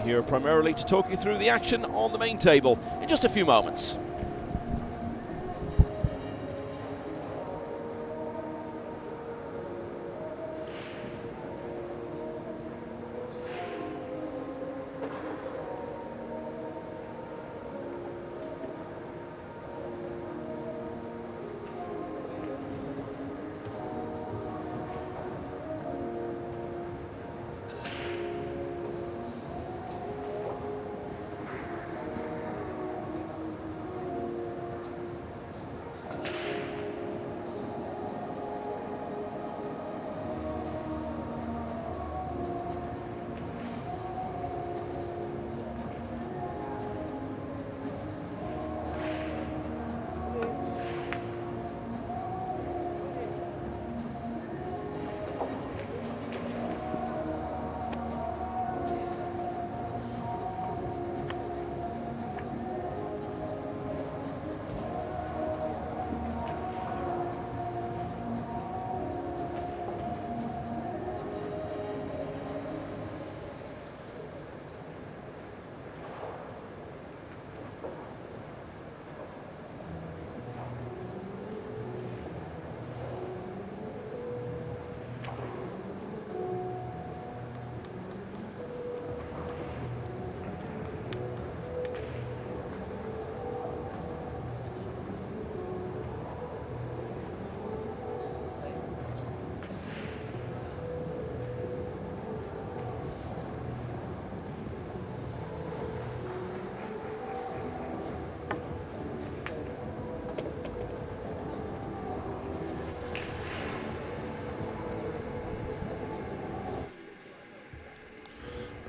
Here primarily to talk you through the action on the main table in just a few moments.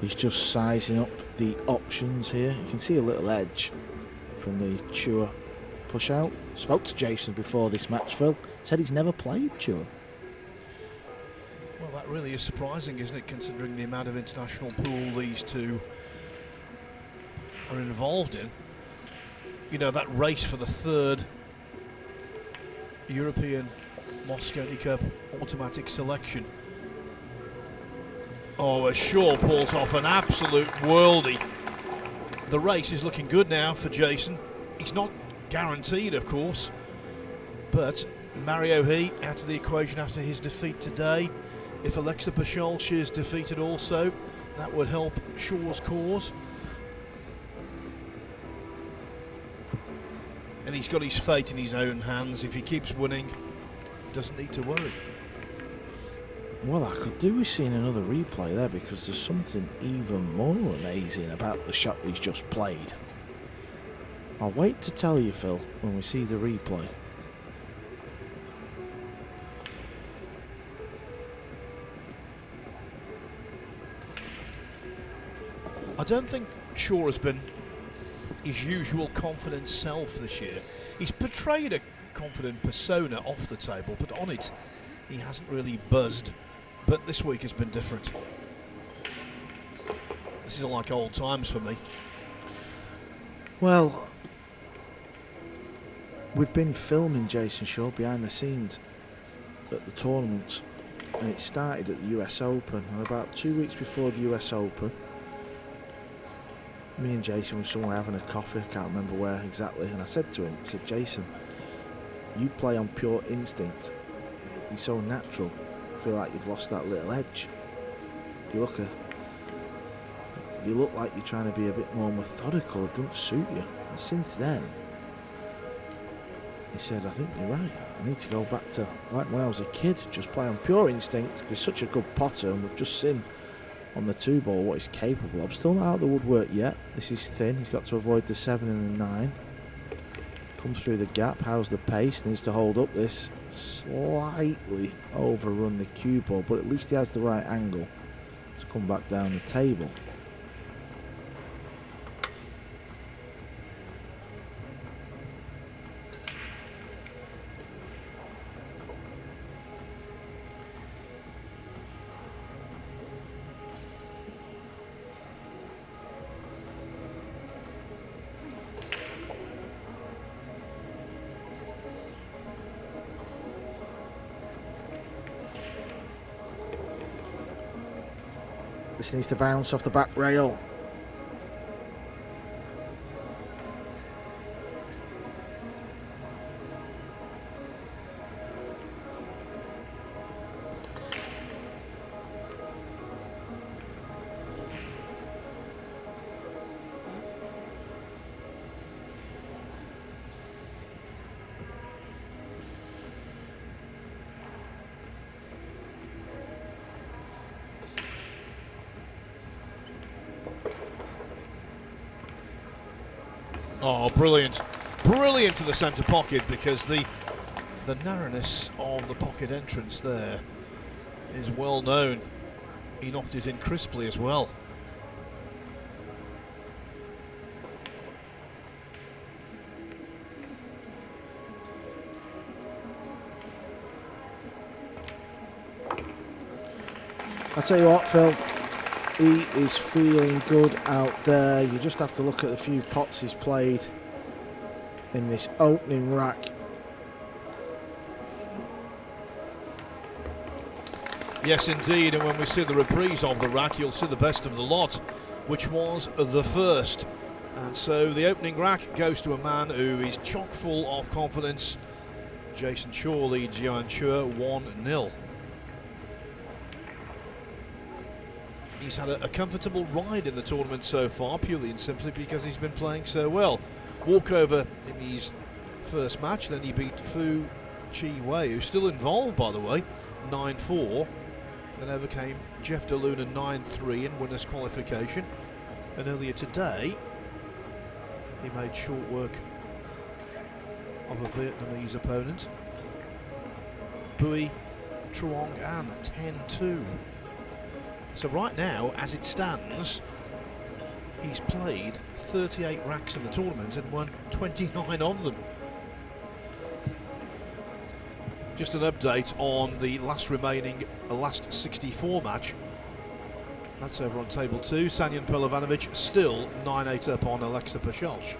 He's just sizing up the options here. You can see a little edge from the Chua push out. Spoke to Jayson before this match, Phil. Said he's never played Chua. Well, that really is surprising, isn't it, considering the amount of international pool these two are involved in. You know, that race for the third European Mosconi Cup automatic selection. Oh, as Chua pulls off an absolute worldie. The race is looking good now for Jayson. He's not guaranteed, of course, but Mario He out of the equation after his defeat today. If Alexa Pacholch is defeated also, that would help Chua's cause. And he's got his fate in his own hands. If he keeps winning, doesn't need to worry. Well, I could do with seeing another replay there, because there's something even more amazing about the shot he's just played. I'll wait to tell you, Phil, when we see the replay. I don't think Chua has been his usual confident self this year. He's portrayed a confident persona off the table, but on it he hasn't really buzzed. But this week has been different. This is like old times for me. Well, we've been filming Jayson Chua behind the scenes at the tournaments, and it started at the US Open, and about 2 weeks before the US Open, me and Jayson were somewhere having a coffee, I can't remember where exactly, and I said to him, I said, Jayson, you play on pure instinct. You're so natural. I feel like you've lost that little edge. You look like you're trying to be a bit more methodical. It doesn't suit you. And since then, he said, I think you're right. I need to go back to like when I was a kid, just play on pure instinct. He's such a good potter, and we've just seen on the 2-ball what he's capable of. Still not out of the woodwork yet. This is thin. He's got to avoid the 7 and the 9. Comes through the gap. How's the pace? Needs to hold up this. Slightly overrun the cue ball, but at least he has the right angle to come back down the table. This needs to bounce off the back rail. Oh, brilliant. Brilliant to the centre pocket, because the narrowness of the pocket entrance there is well known. He knocked it in crisply as well. I tell you what, Phil, he is feeling good out there. You just have to look at the few pots he's played in this opening rack. Yes, indeed, and when we see the reprise of the rack, you'll see the best of the lot, which was the first. And so the opening rack goes to a man who is chock full of confidence. Jayson Chua leads Johann Chua 1-0. He's had a comfortable ride in the tournament so far, purely and simply because he's been playing so well. Walkover in his first match, then he beat Fu Chi Wei, who's still involved, by the way, 9-4. Then overcame Jeff DeLuna 9-3 in winners' qualification. And earlier today, he made short work of a Vietnamese opponent, Bui Truong An, 10-2. So right now, as it stands, he's played 38 racks in the tournament and won 29 of them. Just an update on the last 64 match. That's over on table 2. Sanyan Pelovanovic still 9-8 up on Alexa Pachelch.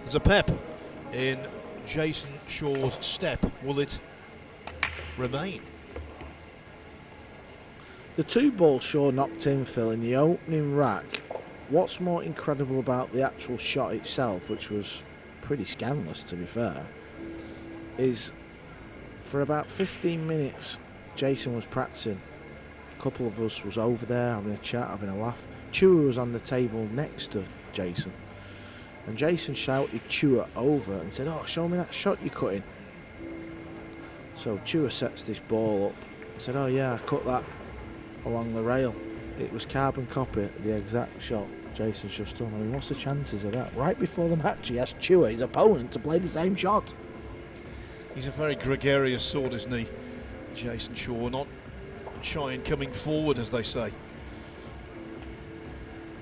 There's a pep in Jayson Chua's step. Will it remain? The 2-ball Chua knocked in, Phil, in the opening rack. What's more incredible about the actual shot itself, which was pretty scandalous to be fair, is for about 15 minutes Jayson was practicing. A couple of us was over there having a chat, having a laugh. Chua was on the table next to Jayson, and Jayson shouted Chua over and said, "Oh, show me that shot you cut in." So Chua sets this ball up and said, "Oh yeah, I cut that along the rail." It was carbon copy, the exact shot Jayson's just done. I mean, what's the chances of that? Right before the match, he asked Chua, his opponent, to play the same shot. He's a very gregarious sort, isn't he, Jayson Chua? Not shy in coming forward, as they say.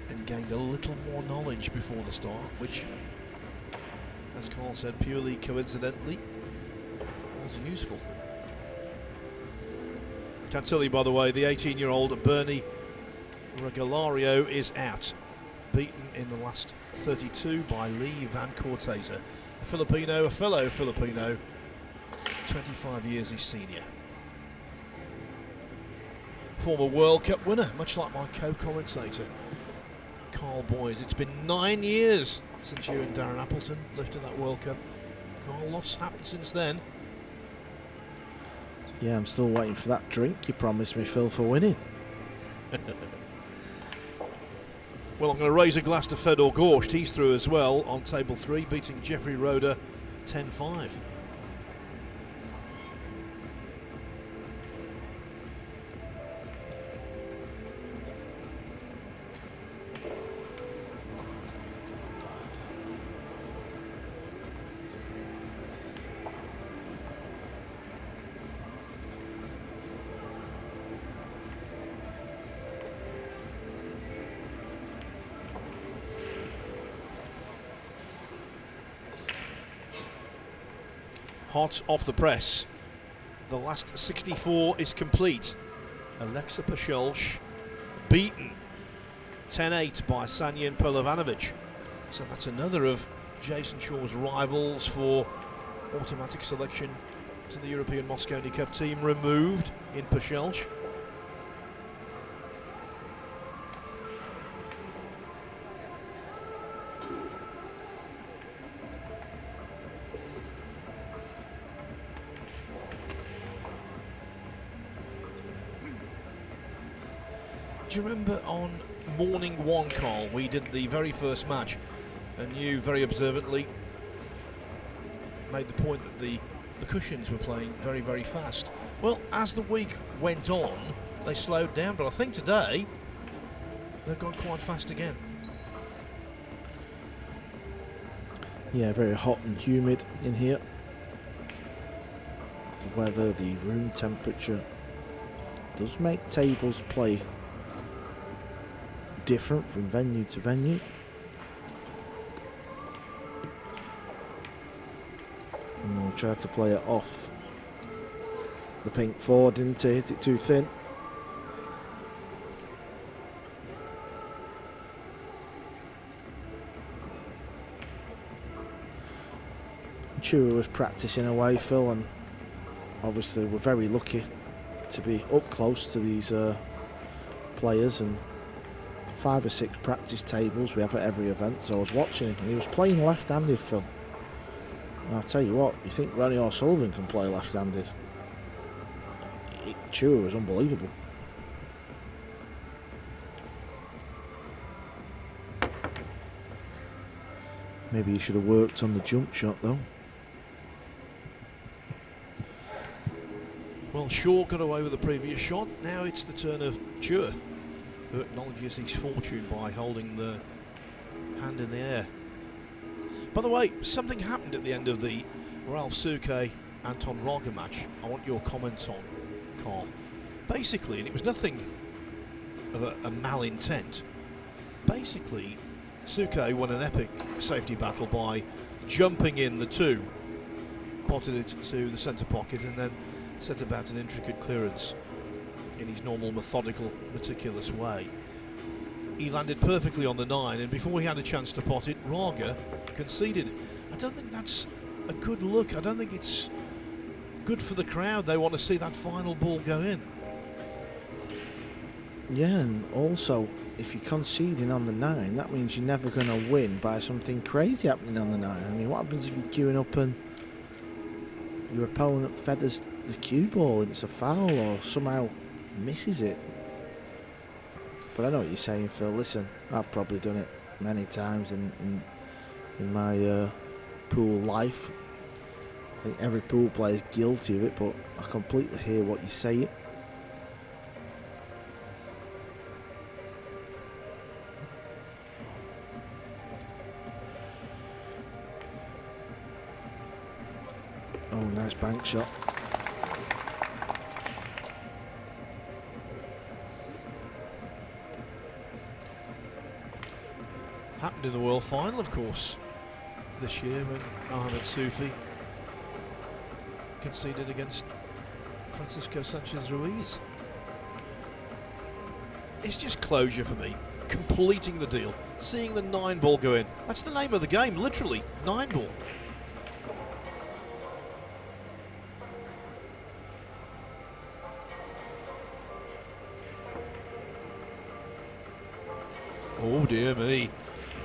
And gained a little more knowledge before the start, which, as Carl said, purely coincidentally, was useful. Can tell you, by the way, the 18-year-old Bernie Regalario is out, beaten in the last 32 by Lee Van Corteza, a fellow Filipino, 25 years his senior. Former World Cup winner, much like my co-commentator, Carl Boys. It's been 9 years since you and Darren Appleton lifted that World Cup. Carl, lots happened since then. Yeah, I'm still waiting for that drink you promised me, Phil, for winning. Well, I'm going to raise a glass to Fedor Gorsht. He's through as well on table 3, beating Jeffrey Roeder 10-5. Hot off the press. The last 64 is complete. Alexa Pachelch beaten 10-8 by Sanyan Pelovanovic. So that's another of Jayson Chua's rivals for automatic selection to the European Mosconi Cup team removed in Pachelch. Do you remember on morning 1, Carl, we did the very first match, and you very observantly made the point that the cushions were playing very, very fast. Well, as the week went on, they slowed down, but I think today they've gone quite fast again. Yeah, very hot and humid in here. The weather, the room temperature does make tables play different from venue to venue. And we'll try to play it off the pink 4, didn't he? Hit it too thin. Chua was practicing away, Phil, and obviously we're very lucky to be up close to these players, and 5 or 6 practice tables we have at every event. So I was watching him and he was playing left-handed, Phil. And I'll tell you what, you think Ronnie O'Sullivan can play left-handed? Chua was unbelievable. Maybe he should have worked on the jump shot though. Well, Shaw got away with the previous shot. Now it's the turn of Chua, who acknowledges his fortune by holding the hand in the air. By the way, something happened at the end of the Ralph Souquet Anton Raga match. I want your comments on, Carl. Basically, and it was nothing of a malintent, basically Souquet won an epic safety battle by jumping in the 2, potted it to the centre pocket, and then set about an intricate clearance in his normal, methodical, meticulous way. He landed perfectly on the 9, and before he had a chance to pot it, Raga conceded. I don't think that's a good look. I don't think it's good for the crowd. They want to see that final ball go in. Yeah, and also, if you're conceding on the 9, that means you're never going to win by something crazy happening on the 9. I mean, what happens if you're queuing up and your opponent feathers the cue ball and it's a foul, or somehow misses it? But I know what you're saying, Phil. Listen, I've probably done it many times in my pool life. I think every pool player is guilty of it, but I completely hear what you're saying. Oh, nice bank shot. Happened in the World Final, of course, this year when Mohamed Soufi conceded against Francisco Sanchez Ruiz. It's just closure for me, completing the deal, seeing the 9 ball go in. That's the name of the game, literally, 9 ball. Oh dear me,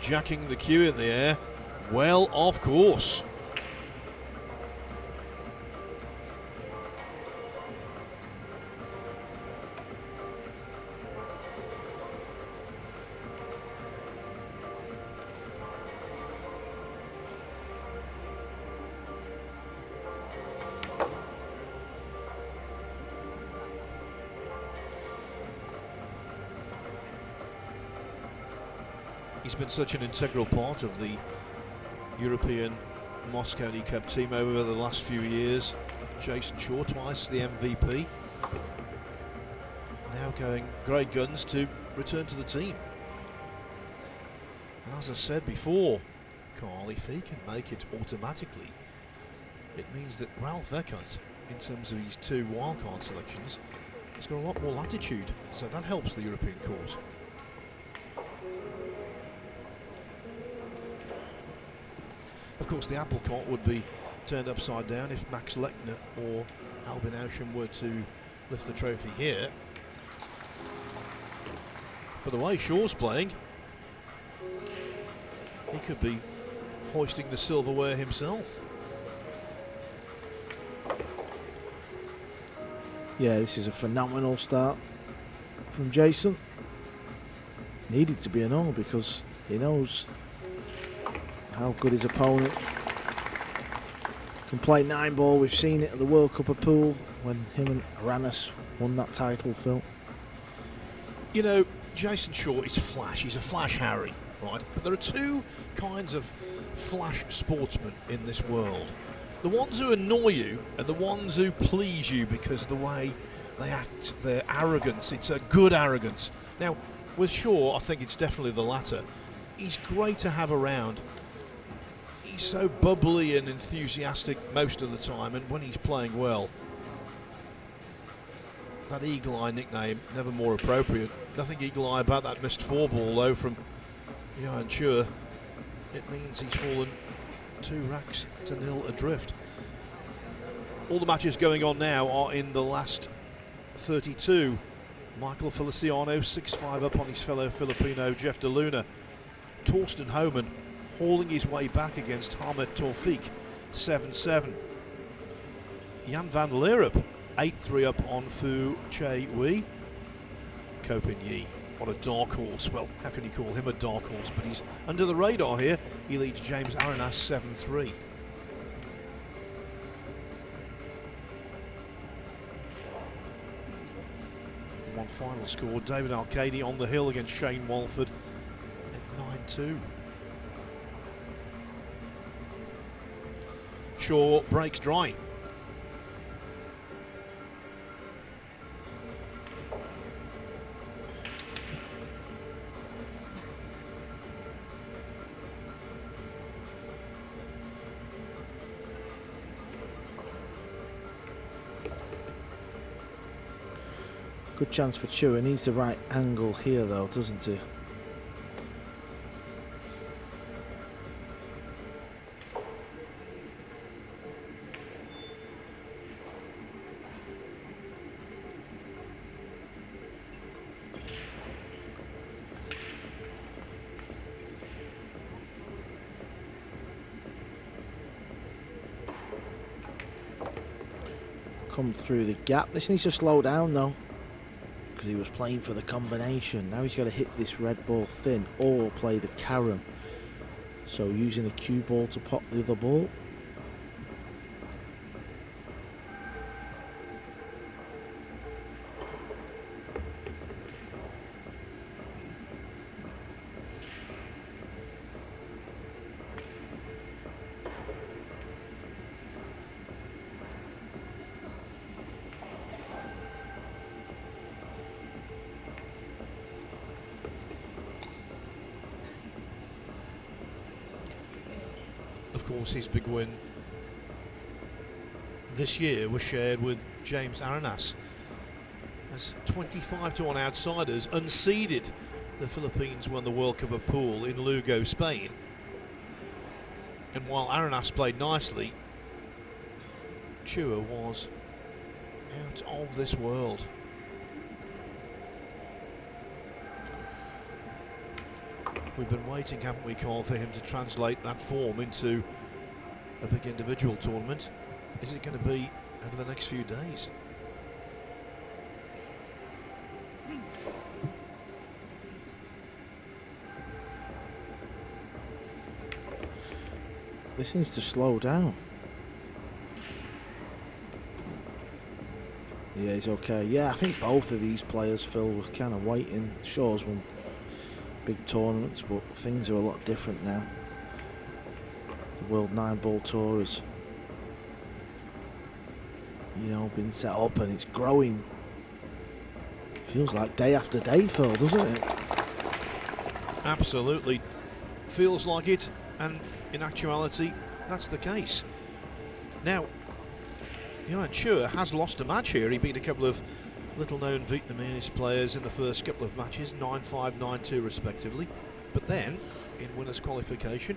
jacking the cue in the air, well of course. He's been such an integral part of the European Mosconi Cup team over the last few years. Jayson Chua, twice the MVP. Now going great guns to return to the team. And as I said before, Carl, if he can make it automatically, it means that Ralph Eckert, in terms of his 2 wildcard selections, has got a lot more latitude. So that helps the European cause. Of course, the apple cart would be turned upside down if Max Lechner or Albin Ausham were to lift the trophy here. But the way Shaw's playing, he could be hoisting the silverware himself. Yeah, this is a phenomenal start from Jayson. Needed to be an all because he knows how good his opponent can play 9 ball. We've seen it at the World Cup of Pool when him and Aranis won that title, Phil. You know, Jayson Chua is flash. He's a flash Harry. right? But there are two kinds of flash sportsmen in this world. The ones who annoy you and the ones who please you because of the way they act, their arrogance. It's a good arrogance. Now, with Chua, I think it's definitely the latter. He's great to have around. He's so bubbly and enthusiastic most of the time, and when he's playing well, that Eagle Eye nickname, never more appropriate. Nothing Eagle Eye about that missed 4-ball though from Johann Chua. It means he's fallen 2-0 adrift. All the matches going on now are in the last 32. Michael Feliciano 6-5 up on his fellow Filipino Jeff De Luna. Torsten Homan hauling his way back against Hamed Taufik 7-7. Jan van Leerup 8-3 up on Fu Che Wei. Ko Pin Yi, what a dark horse. Well, how can you call him a dark horse? But he's under the radar here. He leads James Arenas 7-3. One final score, David Arcady on the hill against Shane Walford at 9-2. Shaw breaks dry. Good chance for Chua. Needs the right angle here though, doesn't he? Come through the gap. This needs to slow down though, because he was playing for the combination. Now he's got to hit this red ball thin or play the carom. So using the cue ball to pop the other ball. Of course, his big win this year was shared with James Arenas as 25-1 outsiders unseeded. The Philippines won the World Cup of Pool in Lugo, Spain, and while Arenas played nicely, Chua was out of this world. We've been waiting, haven't we, Carl, for him to translate that form into a big individual tournament. Is it going to be over the next few days? This needs to slow down. Yeah, he's okay. Yeah, I think both of these players, Phil, were kind of waiting. Shaw's won big tournaments, but things are a lot different now. The World 9-Ball Tour has, you know, been set up and it's growing. Feels like day after day, Phil, doesn't it? Absolutely. Feels like it, and in actuality, that's the case. Now, Johann Chua has lost a match here. He beat a couple of little-known Vietnamese players in the first couple of matches, 9-5, 9-2 respectively. But then, in winners' qualification,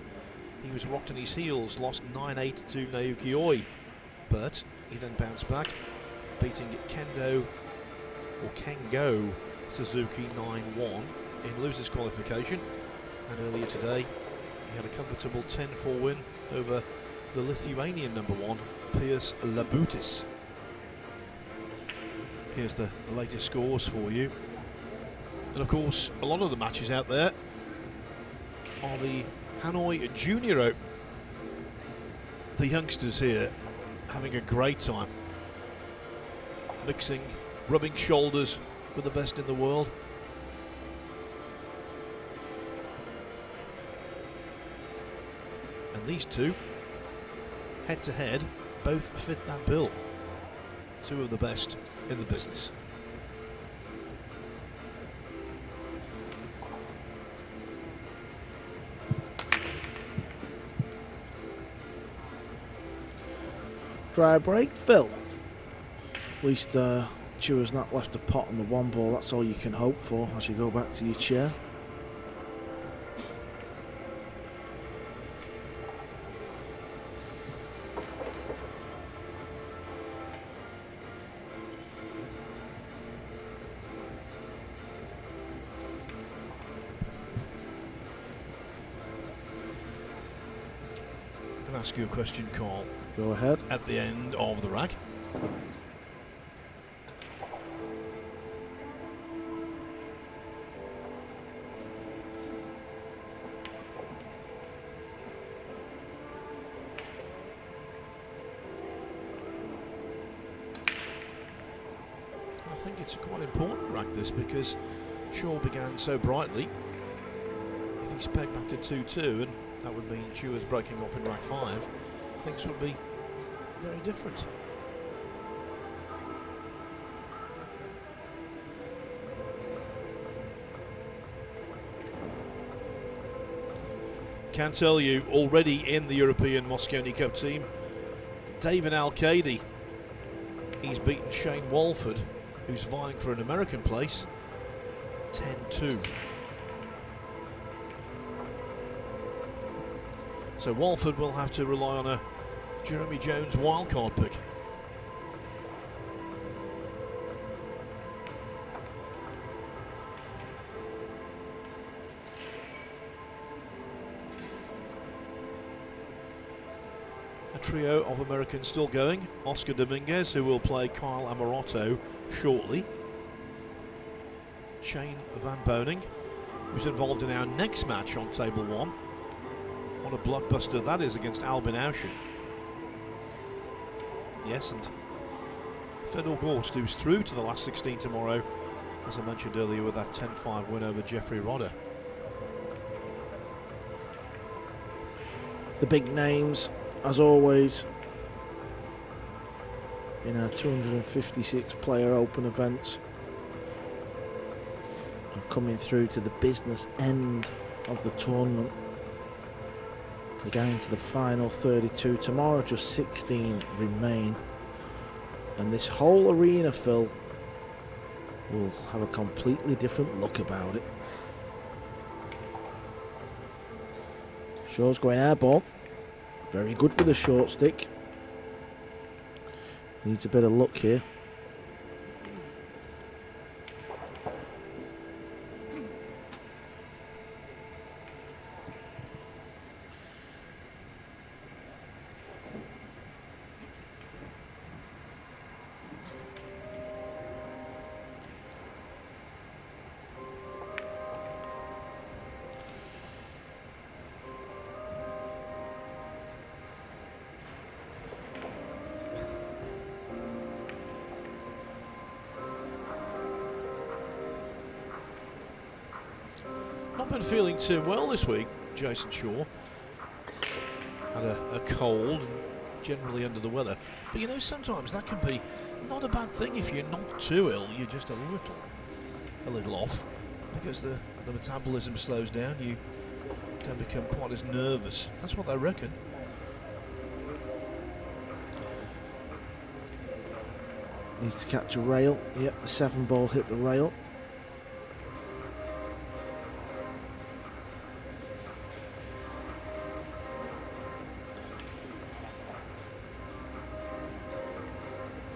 he was rocked on his heels, lost 9-8 to Naoki Oi. But he then bounced back, beating Kengo Suzuki 9-1 in losers' qualification. And earlier today, he had a comfortable 10-4 win over the Lithuanian #1, Piers Labutis. Here's the latest scores for you. And of course, a lot of the matches out there are the Hanoi Junior Open. The youngsters here having a great time, mixing, rubbing shoulders with the best in the world. these two, head to head, both fit that bill. Two of the best in the business. Dry break, Phil. At least Chua's not left a pot on the one ball. That's all you can hope for as you go back to your chair. Can I ask you a question, Carl? Go ahead. At the end of the rack. I think it's a quite important rack, this, because Chua began so brightly. If he's pegged back to 2-2, and that would mean Chua's breaking off in rack 5, things would be very different. Can tell you, already in the European Mosconi Cup team, David Al-Qaedi. He's beaten Shane Walford, who's vying for an American place, 10-2. So Walford will have to rely on a Jeremy Jones wildcard pick. A trio of Americans still going. Oscar Dominguez, who will play Kyle Amorotto shortly. Shane Van Boning, who's involved in our next match on table 1. What a blockbuster that is against Albin Auschen. Yes, and Fedor Gorst, who's through to the last 16 tomorrow, as I mentioned earlier, with that 10-5 win over Jeffrey Rodder. The big names, as always, in our 256 player open events, are coming through to the business end of the tournament. We're down to the final 32 tomorrow, just 16 remain. And this whole arena, Phil, will have a completely different look about it. Shaw's going airball. Very good with a short stick. Needs a bit of luck here. Not been feeling too well this week, Jayson Chua. Had a cold and generally under the weather. But you know, sometimes that can be not a bad thing if you're not too ill, you're just a little off. Because the metabolism slows down, you don't become quite as nervous. That's what they reckon. Needs to catch a rail. Yep, the 7 ball hit the rail.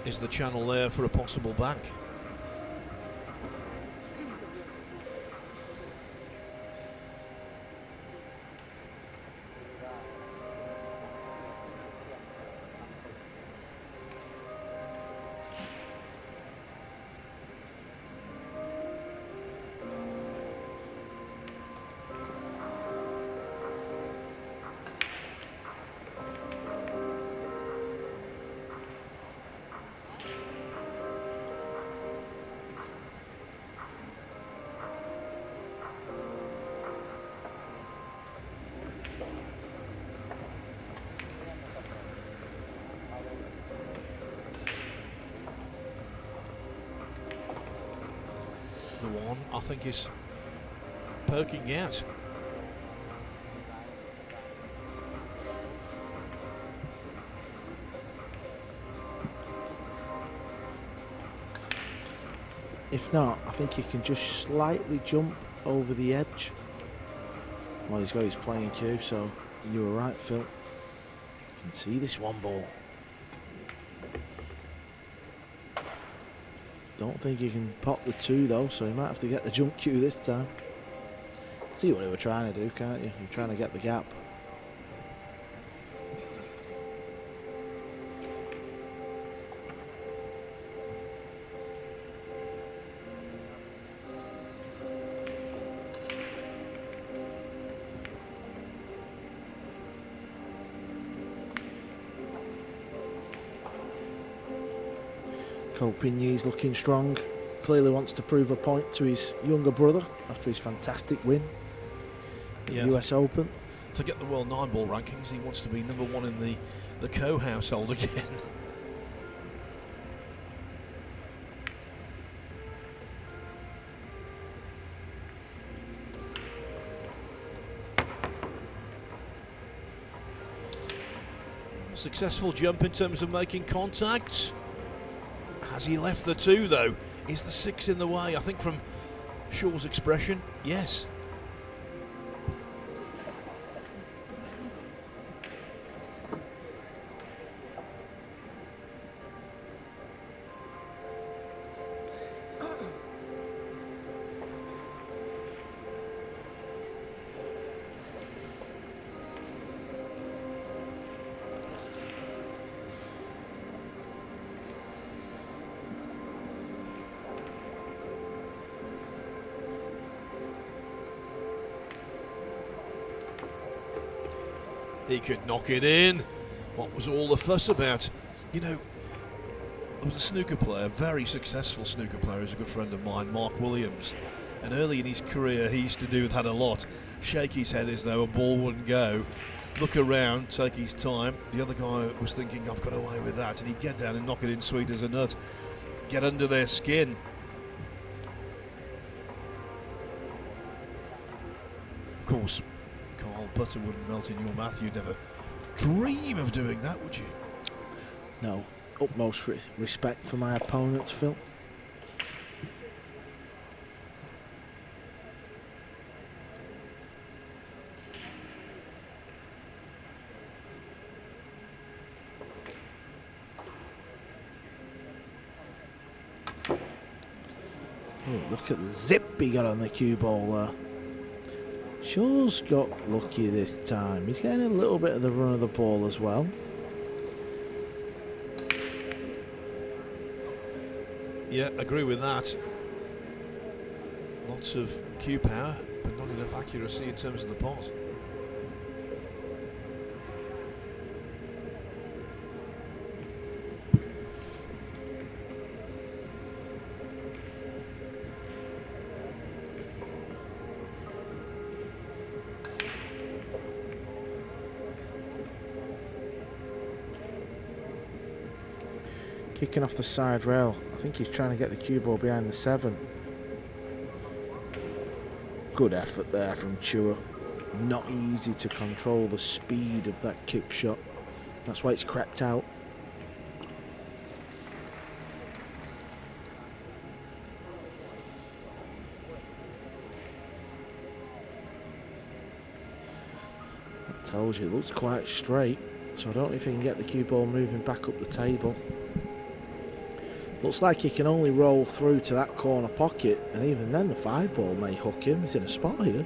Is the channel there for a possible back? I think is poking out. If not, I think he can just slightly jump over the edge. Well, he's got his playing cue, so you were right, Phil. You can see this one ball. Don't think he can pot the 2 though, so he might have to get the jump cue this time. See what he were trying to do, can't you? He was trying to get the gap. Copigny's looking strong. Clearly wants to prove a point to his younger brother after his fantastic win at the US Open. Forget the World 9-ball rankings. He wants to be number 1 in the co-household again. Successful jump in terms of making contact. Has he left the 2 though? Is the 6 in the way? I think from Chua's expression, yes. He could knock it in. What was all the fuss about? You know, there was a snooker player, very successful snooker player, who's a good friend of mine, Mark Williams. And early in his career, he used to do that a lot. Shake his head as though a ball wouldn't go. Look around, take his time. The other guy was thinking, I've got away with that. And he'd get down and knock it in sweet as a nut. Get under their skin. Of course, Carl, butter wouldn't melt in your mouth. You'd never dream of doing that, would you? No. Utmost respect for my opponents, Phil. Oh, look at the zip he got on the cue ball there. Chua's got lucky this time. He's getting a little bit of the run of the ball as well. Yeah, agree with that. Lots of cue power, but not enough accuracy in terms of the pot. Kicking off the side rail. I think he's trying to get the cue ball behind the 7. Good effort there from Chua. Not easy to control the speed of that kick shot. That's why it's crept out. I told you, it looks quite straight. So I don't know if he can get the cue ball moving back up the table. Looks like he can only roll through to that corner pocket, and even then the 5 ball may hook him. He's in a spot here.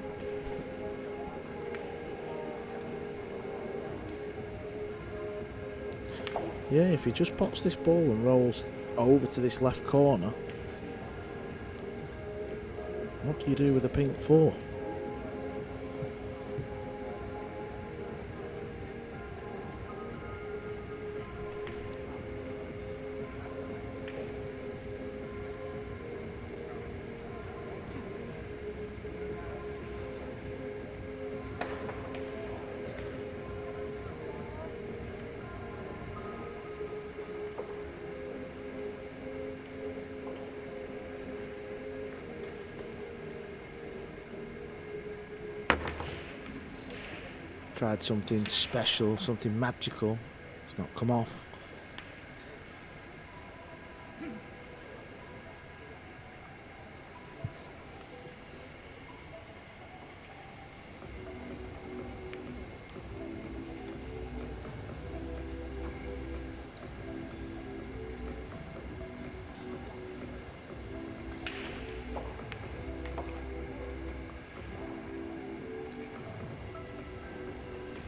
Yeah, if he just pots this ball and rolls over to this left corner, what do you do with a pink 4? Tried something special, something magical. It's not come off.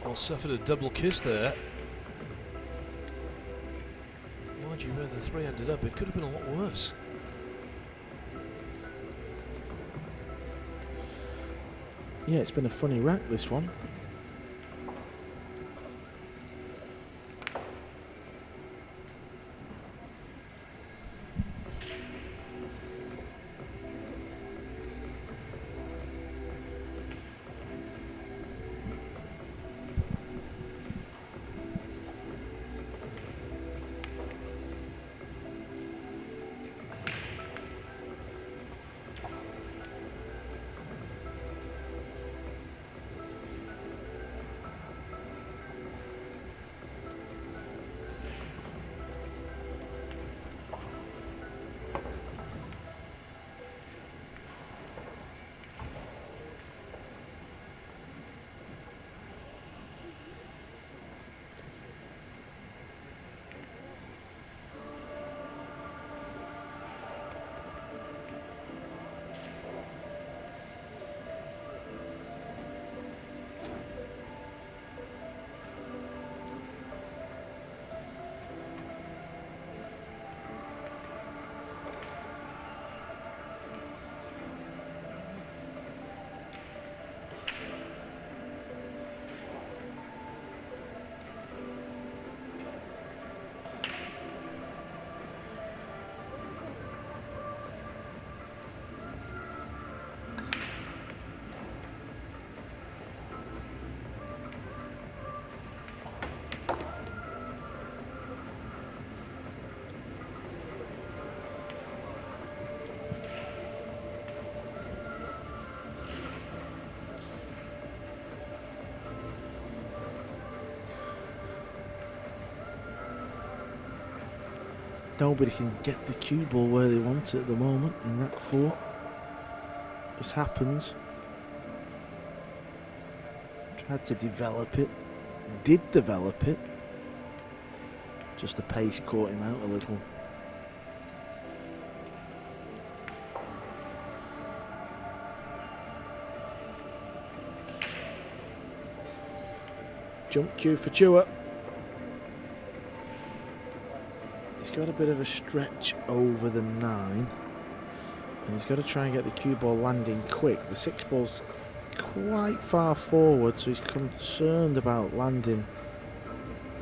Well, suffered a double kiss there. Mind you, where the three ended up, it could have been a lot worse. Yeah, it's been a funny rack, this one. Nobody can get the cue ball where they want it at the moment in rack 4. This happens. Tried to develop it. Did develop it. Just the pace caught him out a little. Jump cue for Chua. He's got a bit of a stretch over the 9, and he's got to try and get the cue ball landing quick. The 6 ball's quite far forward, so he's concerned about landing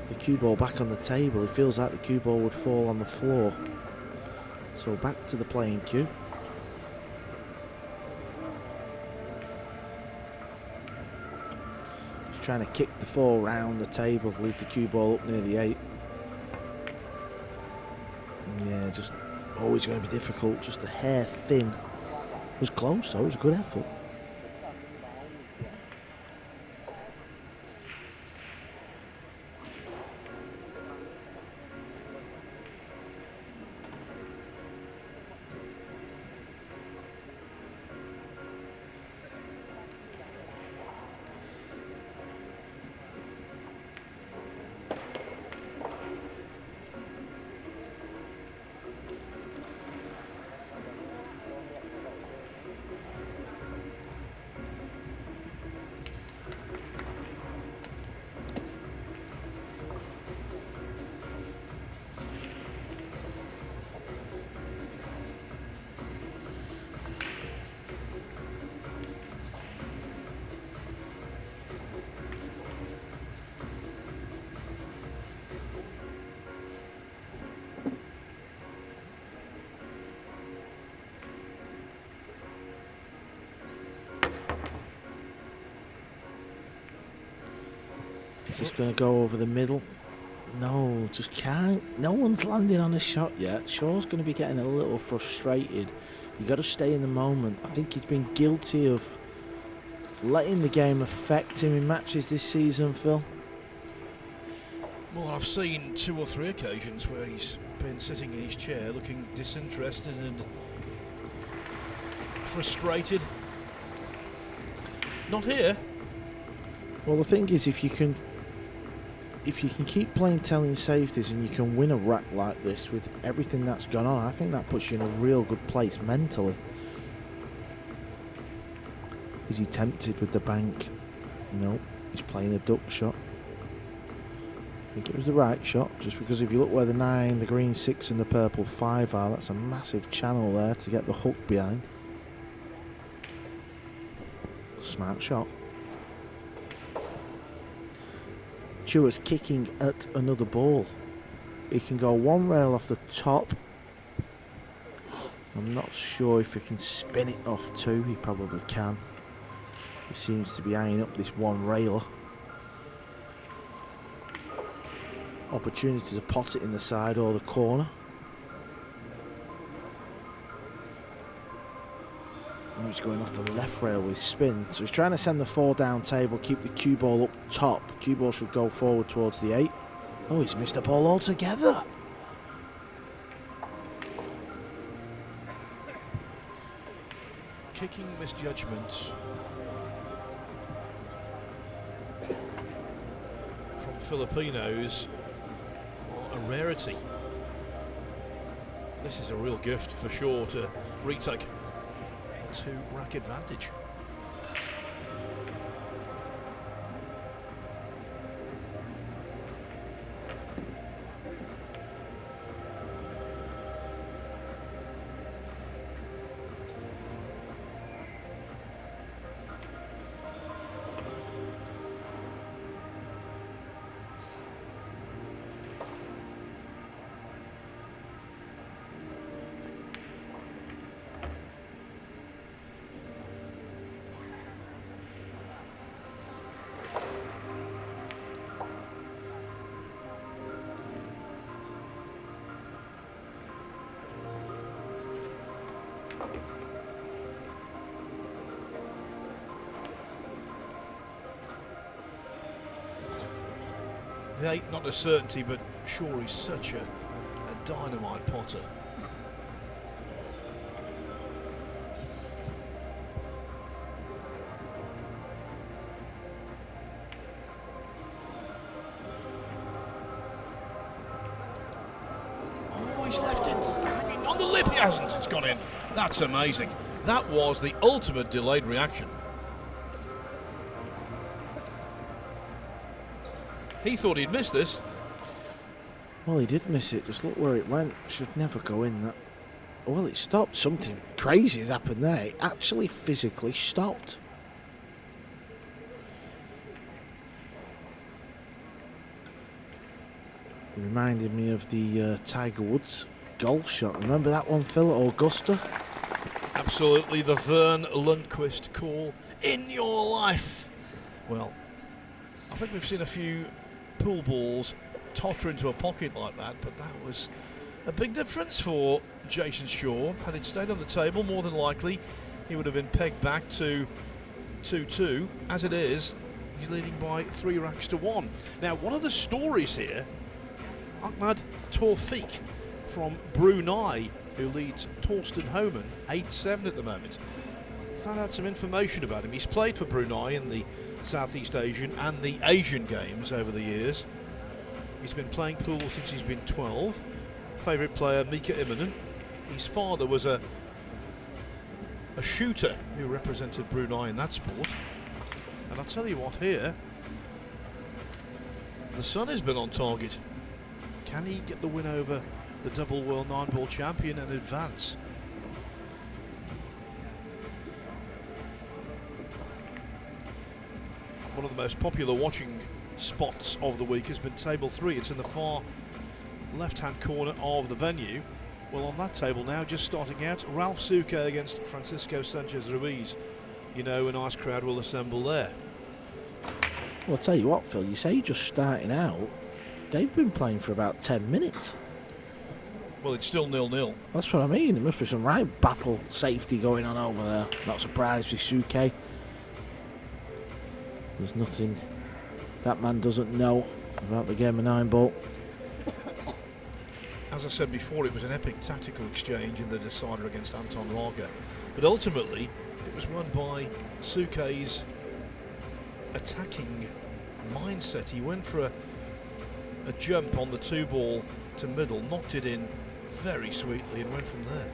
the cue ball back on the table. He feels like the cue ball would fall on the floor. So back to the playing cue. He's trying to kick the 4 round the table, leave the cue ball up near the 8. Yeah, just always going to be difficult, just a hair thin. It was close though, it was a good effort. Is this going to go over the middle? No, just can't. No one's landing on a shot yet. Shaw's going to be getting a little frustrated. You got to stay in the moment. I think he's been guilty of letting the game affect him in matches this season, Phil? Well, I've seen 2 or 3 occasions where he's been sitting in his chair looking disinterested and frustrated. Not here. Well, the thing is, if you can keep playing telling safeties and you can win a rack like this with everything that's gone on, I think that puts you in a real good place mentally. Is he tempted with the bank? No, he's playing a duck shot. I think it was the right shot, just because if you look where the 9, the green 6 and the purple 5 are, that's a massive channel there to get the hook behind. Smart shot. Chua's kicking at another ball. He can go 1 rail off the top. I'm not sure if he can spin it off 2. He probably can. He seems to be eyeing up this 1 railer. Opportunity to pot it in the side or the corner. And he's going off the left rail with spin. So he's trying to send the 4 down table, keep the cue ball up top. Cue ball should go forward towards the 8. Oh, he's missed the ball altogether. Kicking misjudgments from Filipinos are a rarity. This is a real gift for sure to retake a 2-rack advantage. The 8, not a certainty, but sure he's such a dynamite potter. Oh, he's left it hanging on the lip. He hasn't. It's gone in. That's amazing. That was the ultimate delayed reaction. He thought he'd missed this. Well, he did miss it. Just look where it went. Should never go in that. Well, it stopped. Something crazy has happened there. It actually physically stopped. Reminded me of the Tiger Woods golf shot. Remember that one, Phil, at Augusta? Absolutely, the Vern Lundquist call in your life. Well, I think we've seen a few pool balls totter into a pocket like that, but that was a big difference for Jayson Chua. Had it stayed on the table, more than likely he would have been pegged back to 2-2. As it is, he's leading by 3 racks to 1. Now, one of the stories here, Ahmad Taufik from Brunei, who leads Torsten Homan 8-7 at the moment. Found out some information about him. He's played for Brunei in the Southeast Asian and the Asian Games over the years. He's been playing pool since he's been 12. Favourite player, Mika Immonen. His father was a shooter who represented Brunei in that sport. And I'll tell you what, here, the son has been on target. Can he get the win over the double world 9-ball champion and advance? One of the most popular watching spots of the week has been table 3. It's in the far left-hand corner of the venue. Well, on that table now, just starting out, Ralph Suke against Francisco Sanchez Ruiz. You know, a nice crowd will assemble there. Well, I'll tell you what, Phil, you say you're just starting out. They've been playing for about 10 minutes. Well, it's still 0-0. That's what I mean. There must be some right battle safety going on over there. Not surprised with Suke. There's nothing that man doesn't know about the game of 9-ball. As I said before, it was an epic tactical exchange in the decider against Anton Lager, but ultimately it was won by Suke's attacking mindset. He went for a jump on the 2-ball to middle, knocked it in very sweetly and went from there.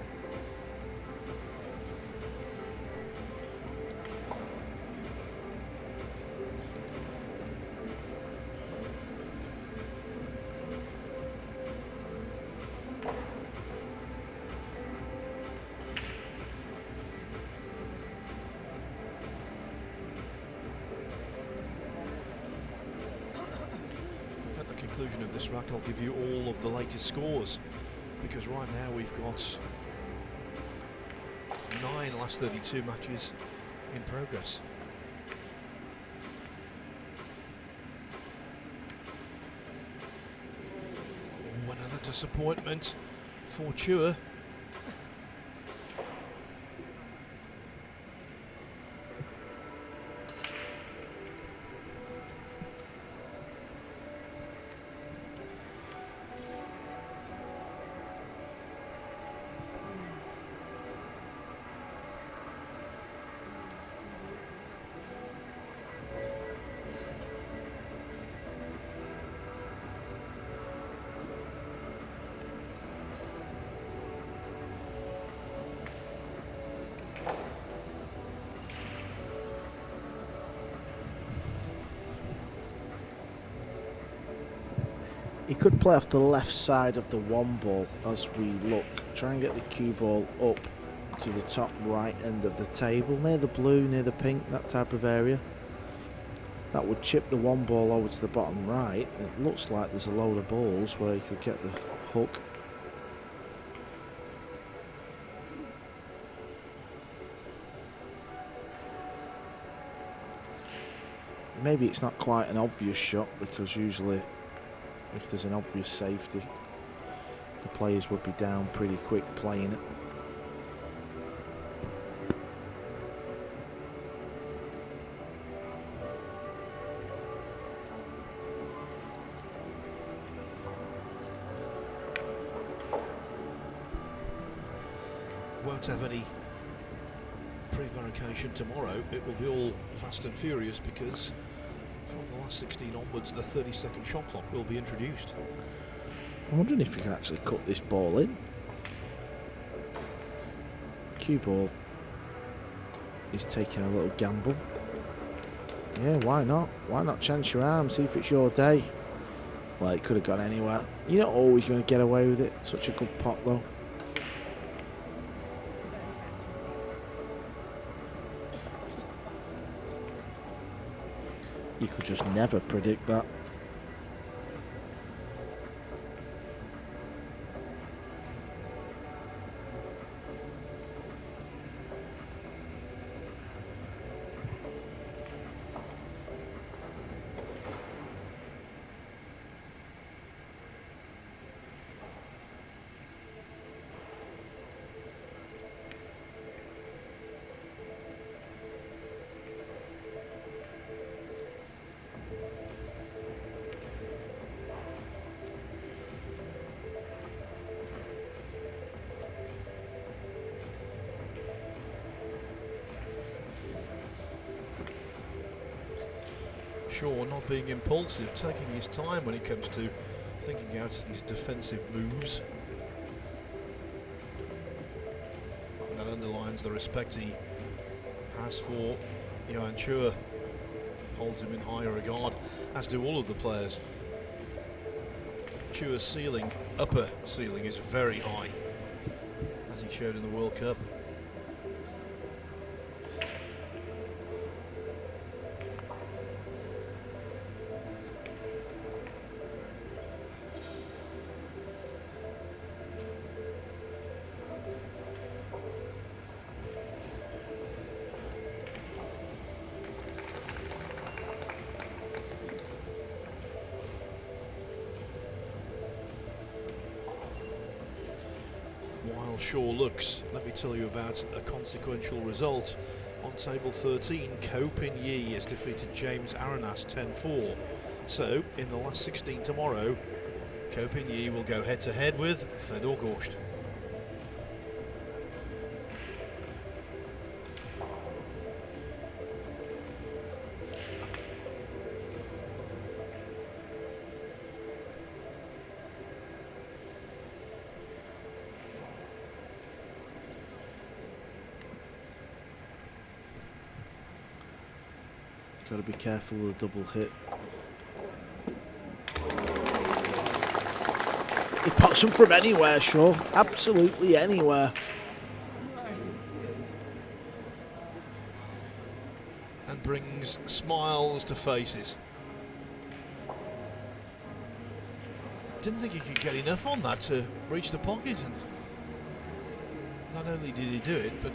Conclusion of this rack, I'll give you all of the latest scores, because right now we've got 9 last 32 matches in progress. Oh, another disappointment for Chua. He could play off the left side of the 1-ball as we look. Try and get the cue ball up to the top right end of the table, near the blue, near the pink, that type of area. That would chip the 1-ball over to the bottom right. It looks like there's a load of balls where he could get the hook. Maybe it's not quite an obvious shot, because usually if there's an obvious safety, the players would be down pretty quick playing it. Won't have any prevarication tomorrow. It will be all fast and furious, because from the last 16 onwards, the 30-second shot clock will be introduced. I'm wondering if we can actually cut this ball in. Cue ball is taking a little gamble. Yeah, why not? Why not chance your arm, see if it's your day? Well, it could have gone anywhere. You're not always going to get away with it. Such a good pot, though. You could just never predict that. Chua not being impulsive, taking his time when it comes to thinking out his defensive moves. And that underlines the respect he has for Johann Chua. Holds him in high regard, as do all of the players. Chua's ceiling, upper ceiling, is very high, as he showed in the World Cup. While Chua looks, let me tell you about a consequential result on table 13, Ko Pin Yi has defeated James Aranas 10-4. So, in the last 16 tomorrow, Ko Pin Yi will go head-to-head with Fedor Gorsht. Got to be careful of the double hit. He pots them from anywhere, Shaw. Absolutely anywhere. And brings smiles to faces. Didn't think he could get enough on that to reach the pocket, and not only did he do it, but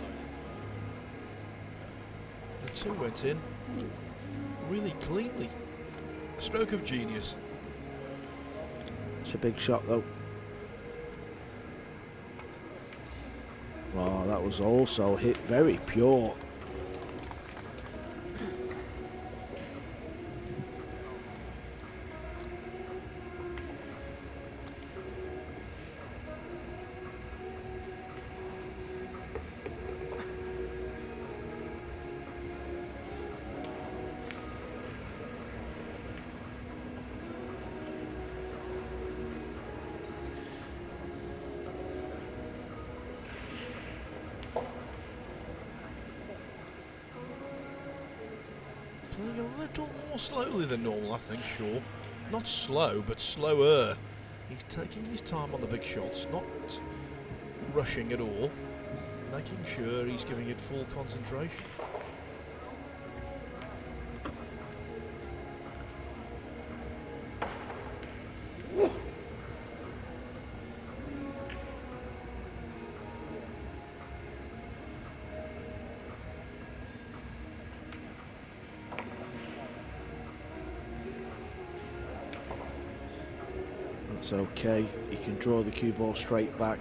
the two went in really cleanly. A stroke of genius. It's a big shot though. Oh, that was also hit very pure. Playing a little more slowly than normal, I think, Shaw. Not slow, but slower. He's taking his time on the big shots, not rushing at all, making sure he's giving it full concentration. That's okay. He can draw the cue ball straight back.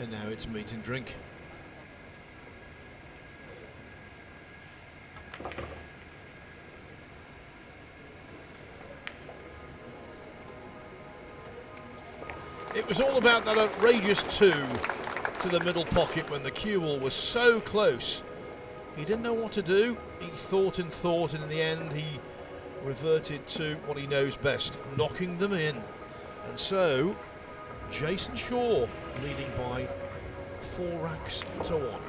And now it's meat and drink. It was all about that outrageous two to the middle pocket when the cue ball was so close. He didn't know what to do. He thought, and in the end he reverted to what he knows best, knocking them in. And so, Jayson Shaw leading by 4 racks to 1.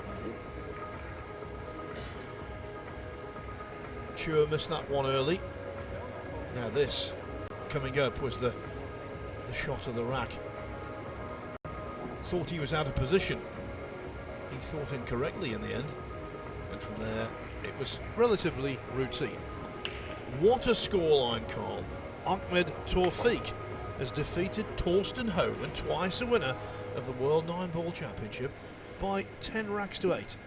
Chua missed that one early. Now this coming up was the shot of the rack. Thought he was out of position. He thought incorrectly in the end, and from there it was relatively routine. What a scoreline, Carl. Ahmed Tawfiq has defeated Torsten Homan, twice a winner of the World 9-Ball Championship, by 10 racks to 8.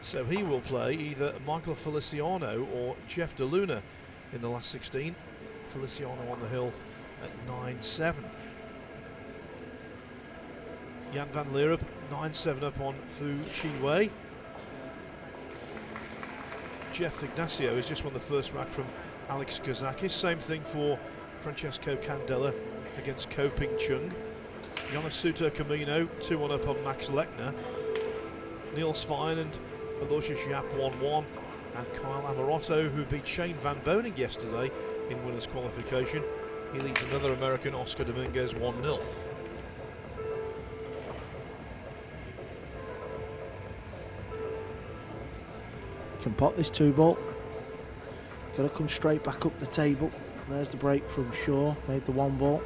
So he will play either Michael Feliciano or Jeff DeLuna in the last 16. Feliciano on the hill at 9-7. Jan van Leerup 9-7 up on Fu Chi Wei. Jeff Ignacio has just won the first rack from Alex Kazakis. Same thing for Francesco Candela against Ko Ping Chung. Yanasuto Camino 2-1 up on Max Lechner. Neil Svein and Aloysius Yap 1-1. And Kyle Amorotto, who beat Shane Van Boning yesterday in winners qualification. He leads another American, Oscar Dominguez, 1-0. Can pot this 2-ball. Got to come straight back up the table. There's the break from Shaw. Made the 1-ball.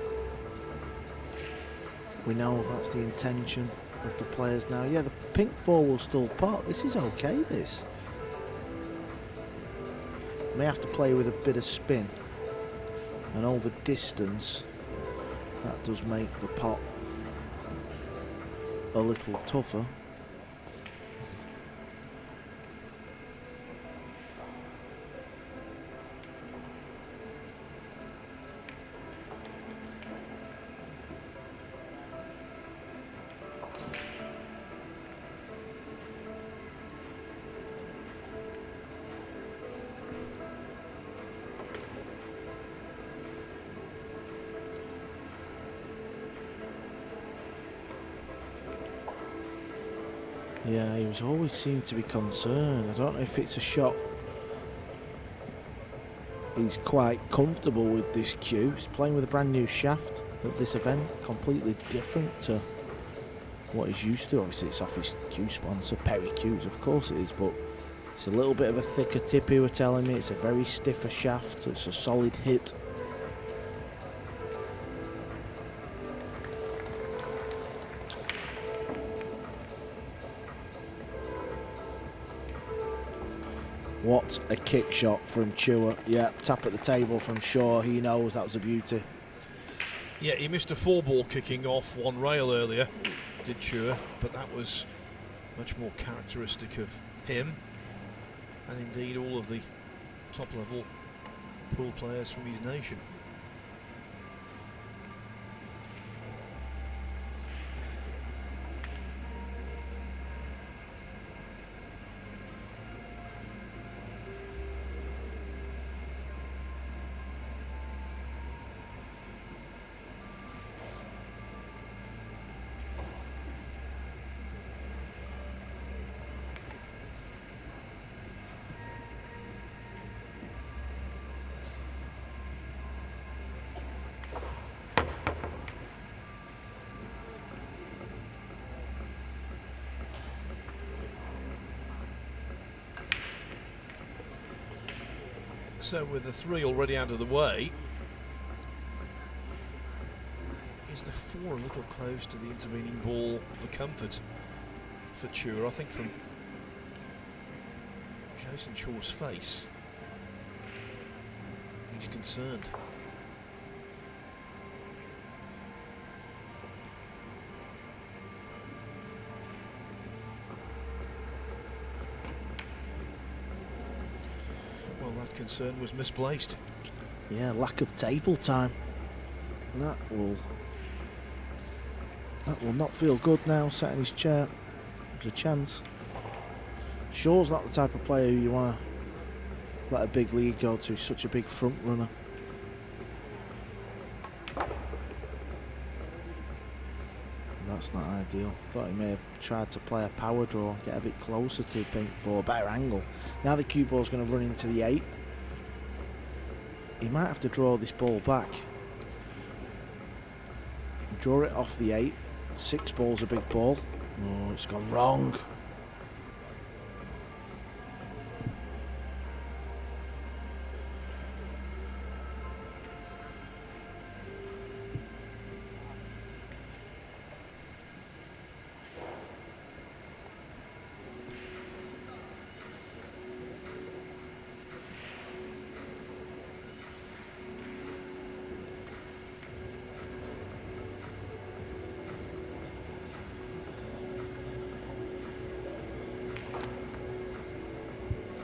We know that's the intention of the players now. Yeah, the pink 4 will still pot. This is okay, this. May have to play with a bit of spin. and over distance, that does make the pot a little tougher. Yeah, he was always seemed to be concerned. I don't know if it's a shot. He's quite comfortable with this cue. He's playing with a brand new shaft at this event, completely different to what he's used to. Obviously, it's off his cue sponsor, Perry Cues, of course it is, but it's a little bit of a thicker tip, he were telling me. It's a very stiffer shaft, so it's a solid hit. What a kick shot from Chua. Yeah, tap at the table from Shaw. He knows that was a beauty. Yeah, he missed a 4-ball kicking off one rail earlier, did Chua, but that was much more characteristic of him, and indeed all of the top-level pool players from his nation. So with the 3 already out of the way, is the 4 a little close to the intervening ball for comfort for Chua? I think from Jayson Chua's face, he's concerned. That concern was misplaced. Yeah, lack of table time. That will not feel good now, sat in his chair. There's a chance. Shaw's not the type of player who you want to let a big lead go to. He's such a big front runner. That's not ideal. Thought he may have tried to play a power draw, get a bit closer to the pink for a better angle. Now the cue ball's going to run into the 8. He might have to draw this ball back. Draw it off the 8. 6 ball's a big ball. Oh, it's gone wrong.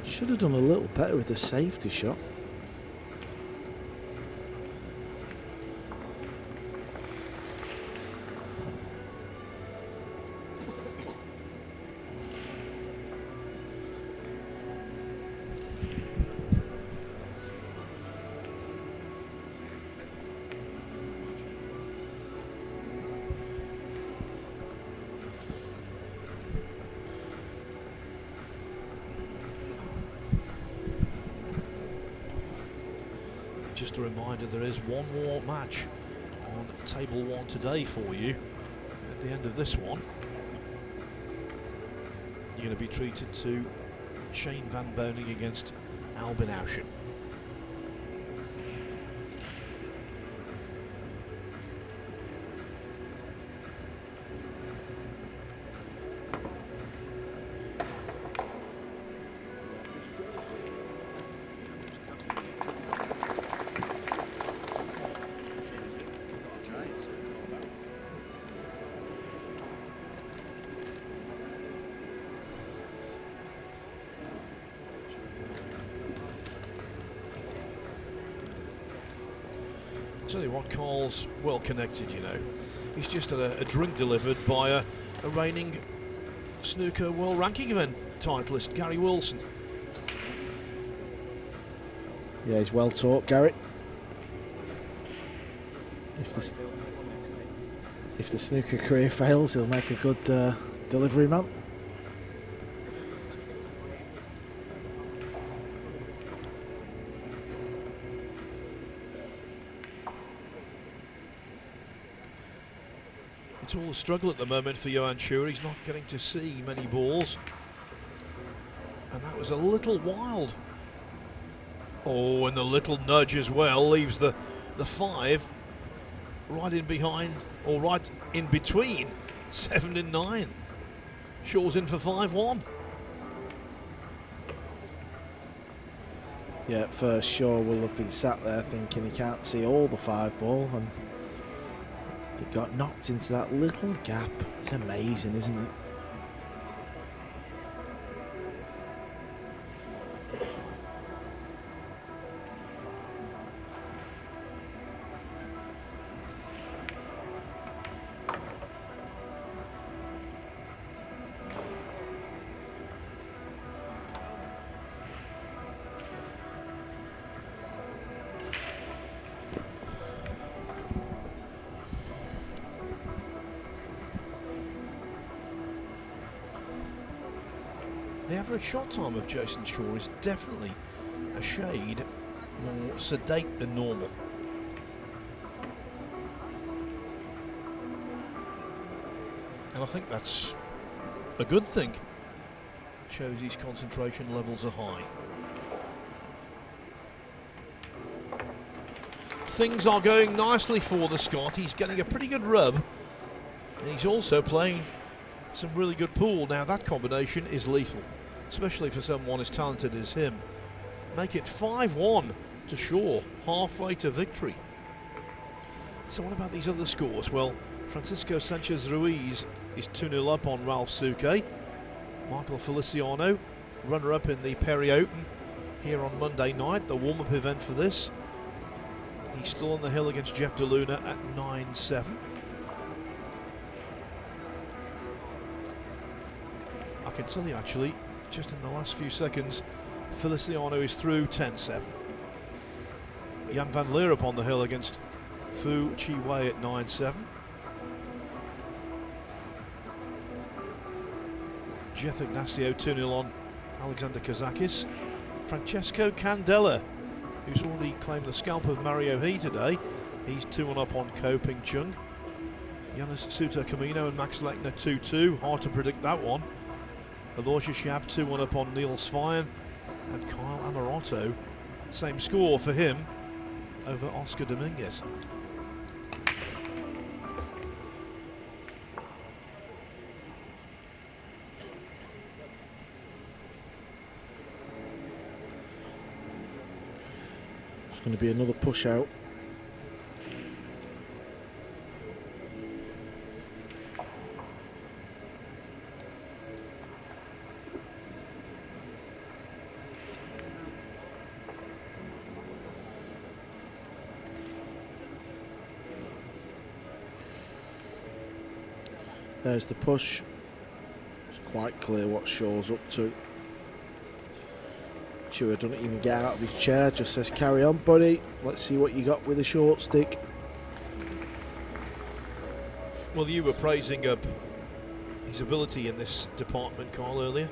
Should have done a little better with the safety shot. Just a reminder, there is one more match on table 1 today for you. At the end of this one, you're going to be treated to Shane Van Boning against Albin Auschen. Tell you what, Carl's well connected, you know. He's just had a drink delivered by a reigning snooker world ranking event titleist, Gary Wilson. Yeah, he's well taught, Gary. If the snooker career fails, he'll make a good delivery man. It's all a struggle at the moment for Johann Chua. He's not getting to see many balls. And that was a little wild. Oh, and the little nudge as well leaves the 5 right in behind, or right in between 7 and 9. Shaw's in for 5-1. Yeah, at first Shaw will have been sat there thinking he can't see all the 5 ball, and it got knocked into that little gap. It's amazing, isn't it? The average shot time of Jayson Chua is definitely a shade more sedate than normal. And I think that's a good thing. It shows his concentration levels are high. Things are going nicely for the Scot. He's getting a pretty good rub, and he's also playing some really good pool. Now that combination is lethal, especially for someone as talented as him. Make it 5-1 to Shaw, halfway to victory. So what about these other scores? Well, Francisco Sanchez Ruiz is 2-0 up on Ralph Souquet. Michael Feliciano, runner-up in the Perry Open here on Monday night, the warm-up event for this. He's still on the hill against Jeff DeLuna at 9-7. I can tell you actually, just in the last few seconds, Feliciano is through 10-7. Jan van Leer up on the hill against Fu Chi Wei at 9-7. Jeff Ignacio 2-0 on Alexander Kazakis. Francesco Candela, who's already claimed the scalp of Mario He today, he's 2-1 up on Ko Ping Chung. Yanis Suter Camino and Max Lechner 2-2, hard to predict that one. Aloysius Shab 2-1 up on Neil Svein, and Kyle Amorotto, same score for him over Oscar Dominguez. It's going to be another push out. There's the push. It's quite clear what Shaw's up to. Chua doesn't even get out of his chair, just says carry on buddy, let's see what you got with the short stick. Well, you were praising up his ability in this department, Carl, earlier.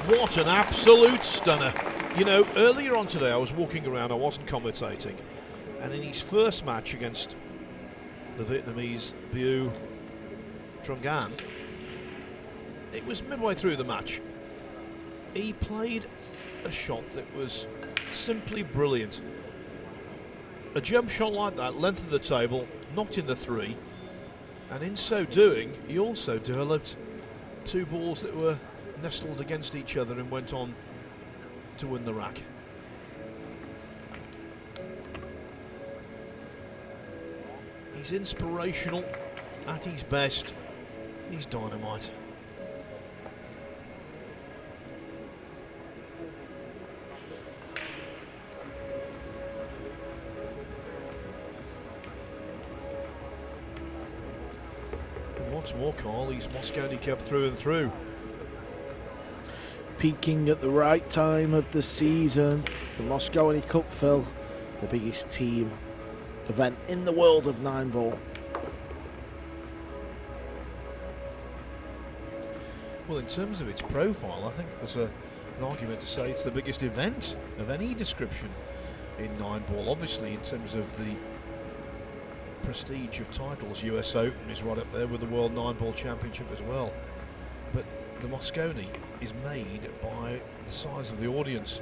What an absolute stunner. You know, earlier on today I was walking around, I wasn't commentating, and in his first match against the Vietnamese Biu Trung An, it was midway through the match. He played a shot that was simply brilliant. a jump shot like that, length of the table, knocked in the 3, and in so doing, he also developed 2 balls that were nestled against each other and went on to win the rack. He's inspirational at his best. He's dynamite. And what's more, Carl, he's Mosconi Cup through and through. Peaking at the right time of the season. The Mosconi Cup, Phil, the biggest team event in the world of 9-ball. Well, in terms of its profile, I think there's an argument to say it's the biggest event of any description in 9-ball. Obviously, in terms of the prestige of titles, US Open is right up there with the World 9-ball Championship as well. But the Mosconi is made by the size of the audience,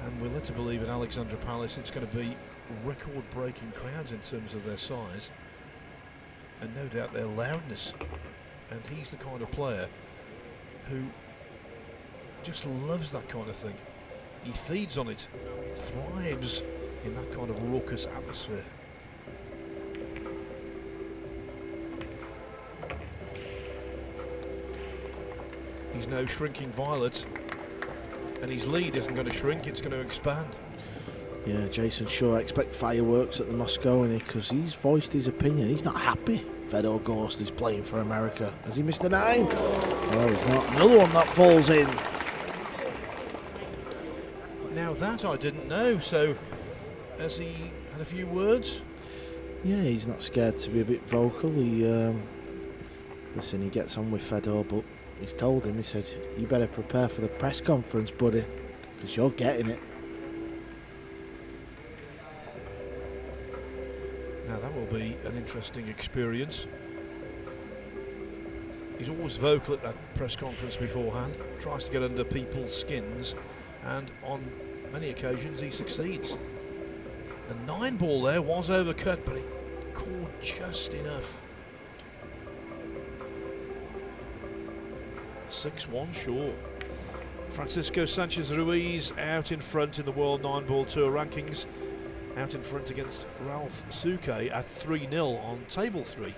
and we're led to believe at Alexandra Palace it's going to be record-breaking crowds in terms of their size and no doubt their loudness. And he's the kind of player who just loves that kind of thing. He feeds on it, thrives in that kind of raucous atmosphere. He's no shrinking violet, and his lead isn't going to shrink, it's going to expand. Yeah, Jayson sure expect fireworks at the Mosconi because he's voiced his opinion. He's not happy Fedor Gorst is playing for America. Has he missed a 9? No, he's not. Another one that falls in. Now that I didn't know, so has he had a few words? Yeah, he's not scared to be a bit vocal. He listen, he gets on with Fedor, but he's told him, he said, you better prepare for the press conference, buddy, because you're getting it. Now that will be an interesting experience. He's always vocal at that press conference beforehand, tries to get under people's skins, and on many occasions he succeeds. The 9-ball there was overcut, but it caught just enough. 6-1 short. Francisco Sanchez Ruiz out in front in the World 9-ball Tour rankings. Out in front against Ralph Suke at 3-0 on table 3.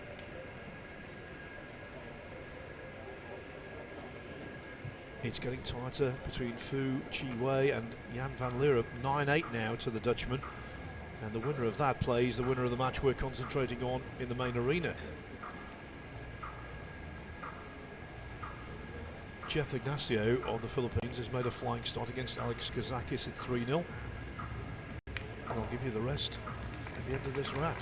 It's getting tighter between Fu Chi-wei and Jan van Leeuwen. 9-8 now to the Dutchman. And the winner of that plays the winner of the match we're concentrating on in the main arena. Jeff Ignacio of the Philippines has made a flying start against Alex Kazakis at 3-0. And I'll give you the rest at the end of this rack.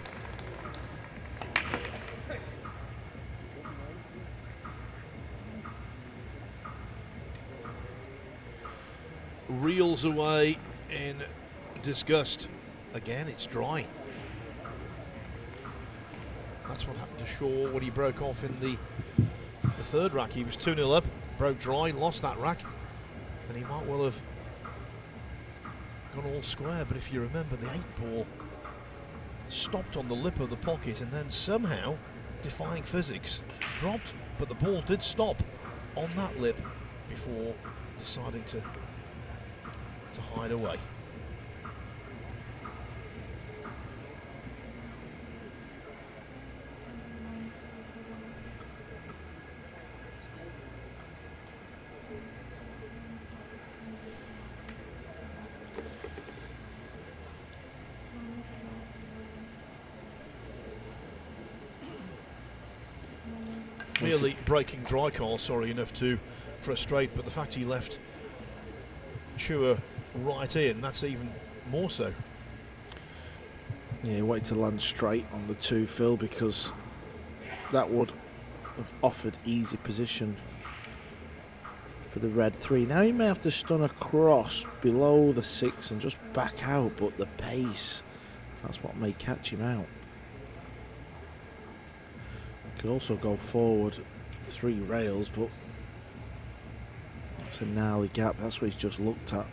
Reels away in disgust. Again, it's dry. That's what happened to Shaw when he broke off in the third rack. He was 2-0 up, broke dry, lost that rack, and he might well have gone all square. But if you remember, the 8-ball stopped on the lip of the pocket and then somehow, defying physics, dropped, but the ball did stop on that lip before deciding to hide away. Merely breaking dry, Carl, sorry enough to frustrate, but the fact he left Chua right in, that's even more so. Yeah, he wanted to land straight on the 2, Phil, because that would have offered easy position for the red 3. Now he may have to stun across below the 6 and just back out, but the pace, that's what may catch him out. Could also go forward 3 rails, but it's a gnarly gap. That's what he's just looked at.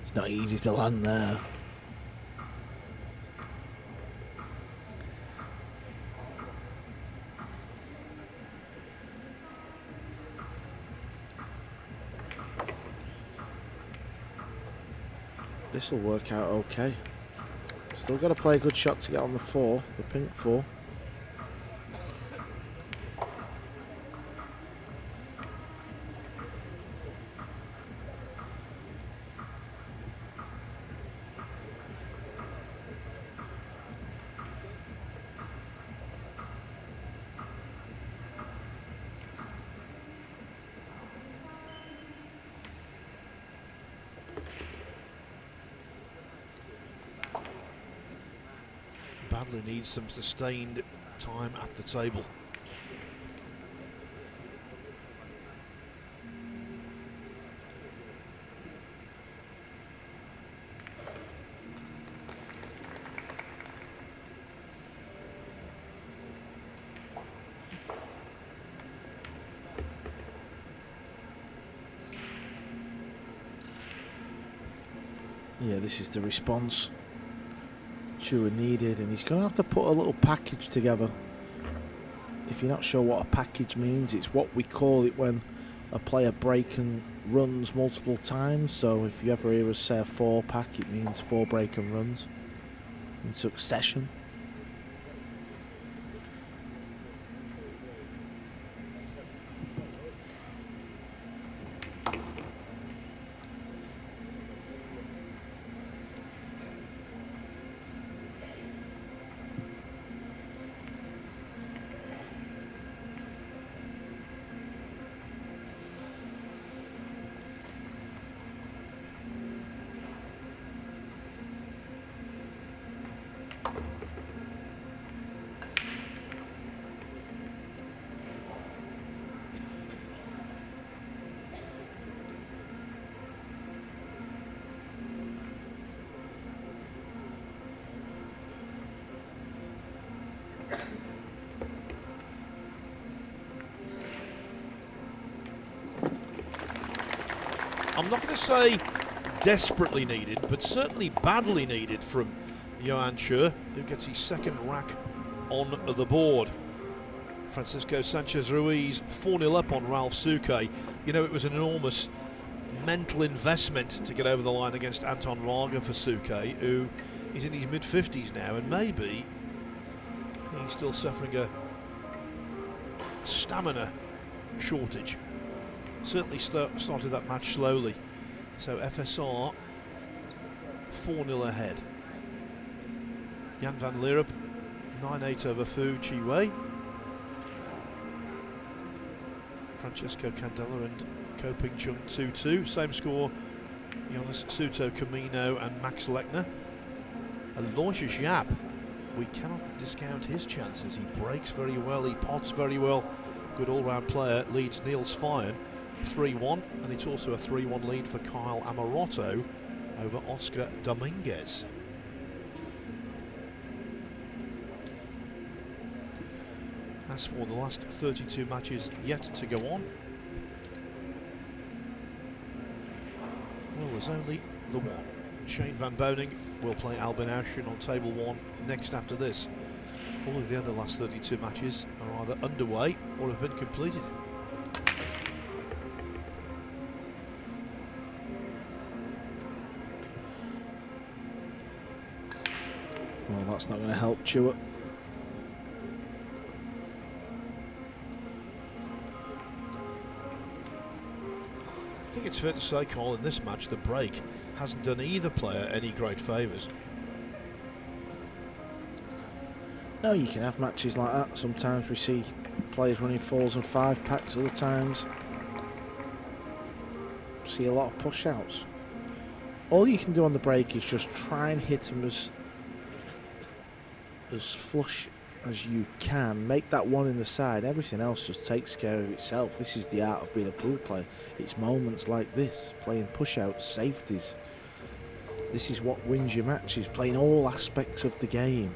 It's not easy to land there. this will work out okay. Still got to play a good shot to get on the 4, the pink 4. Badly needs some sustained time at the table. Yeah, this is the response Chua needed, and he's going to have to put a little package together. If you're not sure what a package means, it's what we call it when a player break and runs multiple times. So if you ever hear us say a 4-pack, it means 4 break and runs in succession. I'm not going to say desperately needed, but certainly badly needed from Johann Chua, who gets his second rack on the board. Francisco Sanchez-Ruiz 4-0 up on Ralph Souquet. You know, it was an enormous mental investment to get over the line against Anton Lager for Souquet, who is in his mid-50s now, and maybe he's still suffering a stamina shortage. Certainly started that match slowly. So FSR 4-0 ahead. Jan van Leerup 9-8 over Fu Chi-wei. Francesco Candela and Ko Ping Chung 2-2. Same score, Jonas Suto Camino and Max Lechner. Aloysius Yap, we cannot discount his chances. He breaks very well, he pots very well. Good all-round player, leads Niels Feijen 3-1, and it's also a 3-1 lead for Kyle Amorotto over Oscar Dominguez. As for the last 32 matches yet to go on, well, there's only the one. Shane Van Boning will play Albin Auschen on table 1 next after this. All of the other last 32 matches are either underway or have been completed. Well, that's not going to help Chua. I think it's fair to say, Carl, in this match, the break hasn't done either player any great favours. No, you can have matches like that. Sometimes we see players running 4s and 5-packs, other times see a lot of push-outs. All you can do on the break is just try and hit them as flush as you can. Make that one in the side. Everything else just takes care of itself. This is the art of being a pool player. It's moments like this, playing push-outs, safeties. This is what wins your matches, playing all aspects of the game.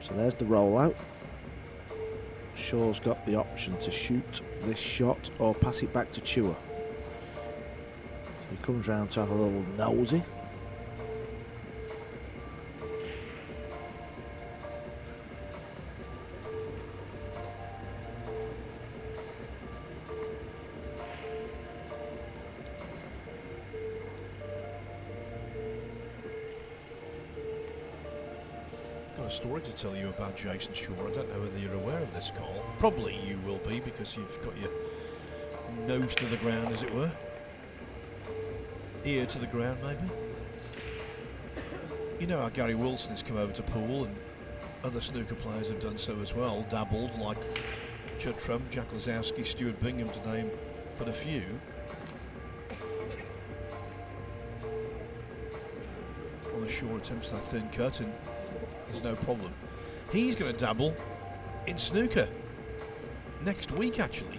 So there's the rollout. Shaw's got the option to shoot this shot or pass it back to Chua. So he comes round to have a little nosy. got a story to tell you about Jayson Chua. I don't know whether you're aware of this, Carl. Probably you will be, because you've got your nose to the ground, as it were. Ear to the ground, maybe. You know how Gary Wilson has come over to pool, and other snooker players have done so as well, dabbled, like Judd Trump, Jack Lazowski, Stuart Bingham, to name but a few. On the shore attempts that thin cut, and there's no problem. He's going to dabble in snooker next week, actually.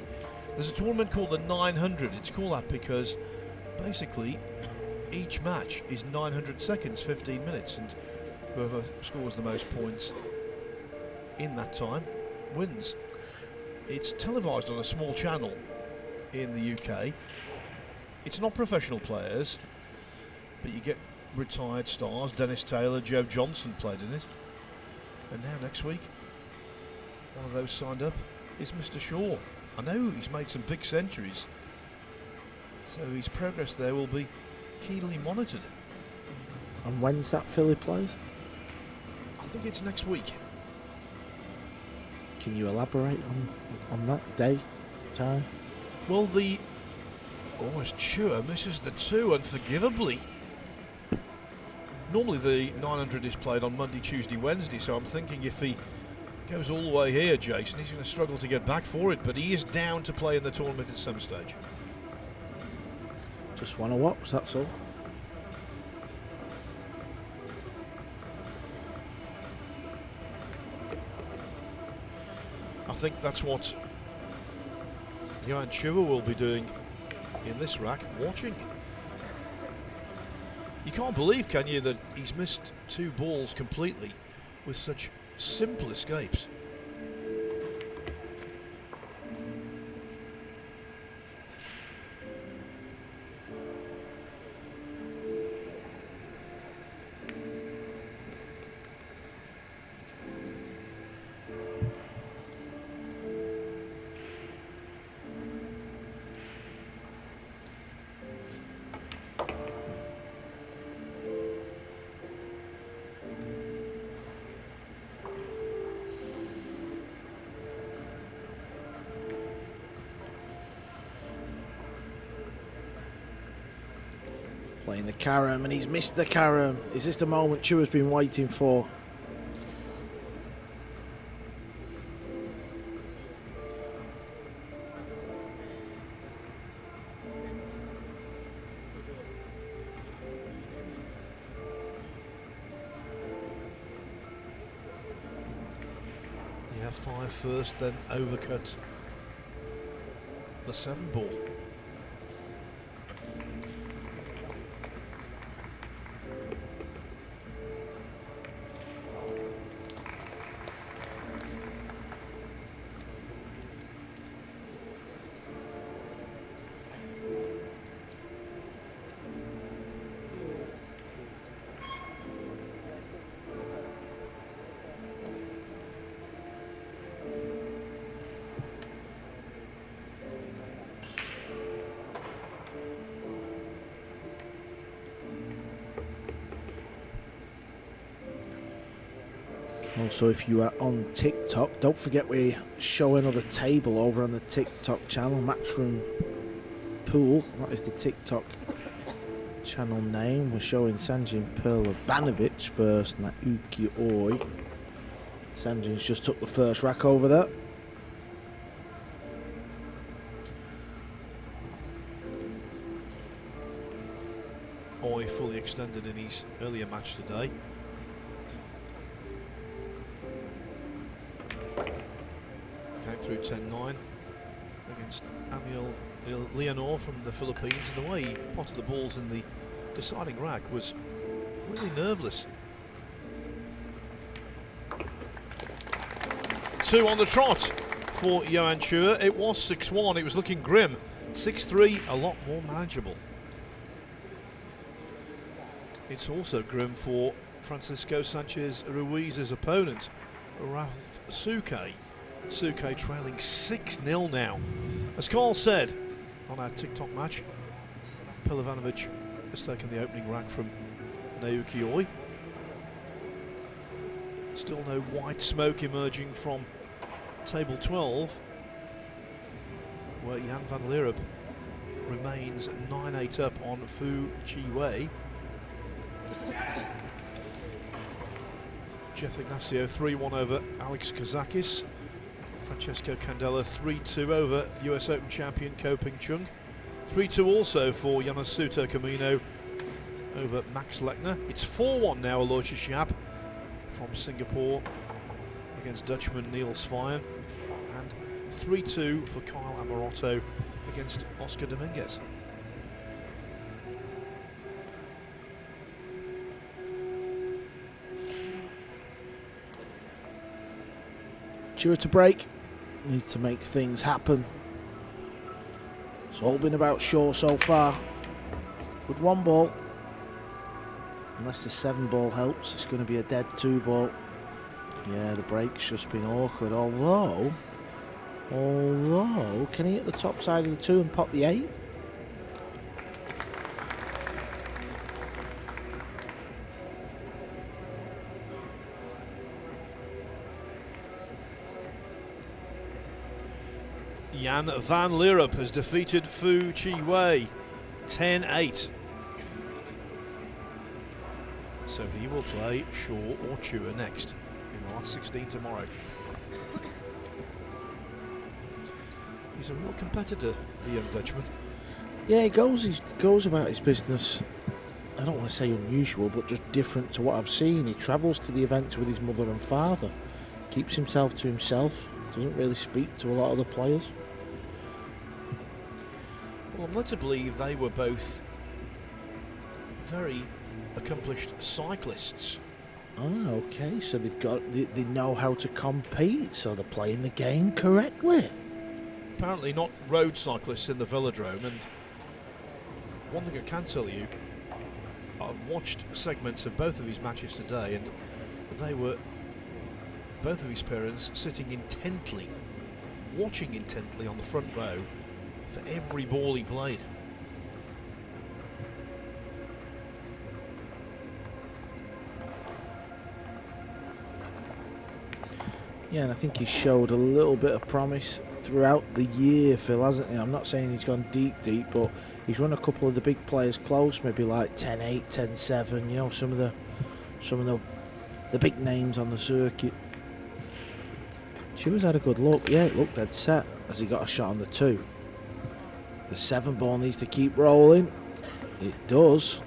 There's a tournament called the 900. It's called that because basically each match is 900 seconds, 15 minutes, and whoever scores the most points in that time wins. It's televised on a small channel in the UK. It's not professional players, but you get retired stars. Dennis Taylor, Joe Johnson played in it. And now next week, one of those signed up is Mr. Shaw. I know he's made some big centuries, so his progress there will be keenly monitored. And when's that Philly plays? I think it's next week. Can you elaborate on that day, time? Well, as Chua misses the 2 unforgivably. Normally the 900 is played on Monday, Tuesday, Wednesday, so I'm thinking if he goes all the way here, Jayson, he's going to struggle to get back for it, but he is down to play in the tournament at some stage. Just want to watch, that's all. I think that's what Johann Chua will be doing in this rack, watching. You can't believe, can you, that he's missed 2 balls completely with such simple escapes. Playing the carom, and he's missed the carom. Is this the moment Chua's been waiting for? Yeah, 5 first, then overcut the 7 ball. Also, if you are on TikTok, don't forget we're showing another table over on the TikTok channel, Matchroom Pool. That is the TikTok channel name. We're showing Sanjin Perlovanovic first, Nauki Oi. Sanjin's just took the first rack over there. Oi fully extended in his earlier match today. Came through 10-9 against Amiel Leonor from the Philippines, and the way he potted the balls in the deciding rack was really nerveless. 2 on the trot for Johann Chua. It was 6-1, it was looking grim. 6-3, a lot more manageable. It's also grim for Francisco Sanchez Ruiz's opponent, Ralph Suke. Suke trailing 6-0 now. As Carl said on our TikTok match, Perlovanovic has taken the opening rack from Nauki Oi. Still no white smoke emerging from table 12, where Jan van Leeuwen remains 9-8 up on Fu Chi Wei. Jeff Ignacio 3-1 over Alex Kazakis. Francesco Candela 3-2 over US Open champion Ko Ping Chung. 3-2 also for Yanasuto Kamino over Max Lechner. It's 4-1 now Aloysius Schaap from Singapore against Dutchman Niels Feijen, and 3-2 for Kyle Amorotto against Oscar Dominguez. Chua to break. Need to make things happen. It's all been about Shaw so far. With 1 ball. Unless the 7 ball helps, it's going to be a dead 2 ball. Yeah, the break's just been awkward. Although, can he hit the top side of the 2 and pot the 8? Jan van Leeuwen has defeated Fu Chi Wei 10-8. So he will play Shaw or Chua next in the last 16 tomorrow. He's a real competitor, the young Dutchman. Yeah, he goes about his business. I don't want to say unusual, but just different to what I've seen. He travels to the events with his mother and father, keeps himself to himself, doesn't really speak to a lot of the players. Well, I'm led to believe they were both very accomplished cyclists. Ah, okay, so they know how to compete, so they're playing the game correctly. Apparently not road cyclists in the velodrome, and one thing I can tell you, I've watched segments of both of his matches today, and they were, both of his parents, sitting intently, watching intently on the front row for every ball he played. Yeah, and I think he showed a little bit of promise throughout the year, Phil, hasn't he? I'm not saying he's gone deep, but he's run a couple of the big players close, maybe like 10-8, 10-7, you know, some of the big names on the circuit. Chua's had a good look. Yeah, it looked dead set as he got a shot on the 2. The 7 ball needs to keep rolling. It does.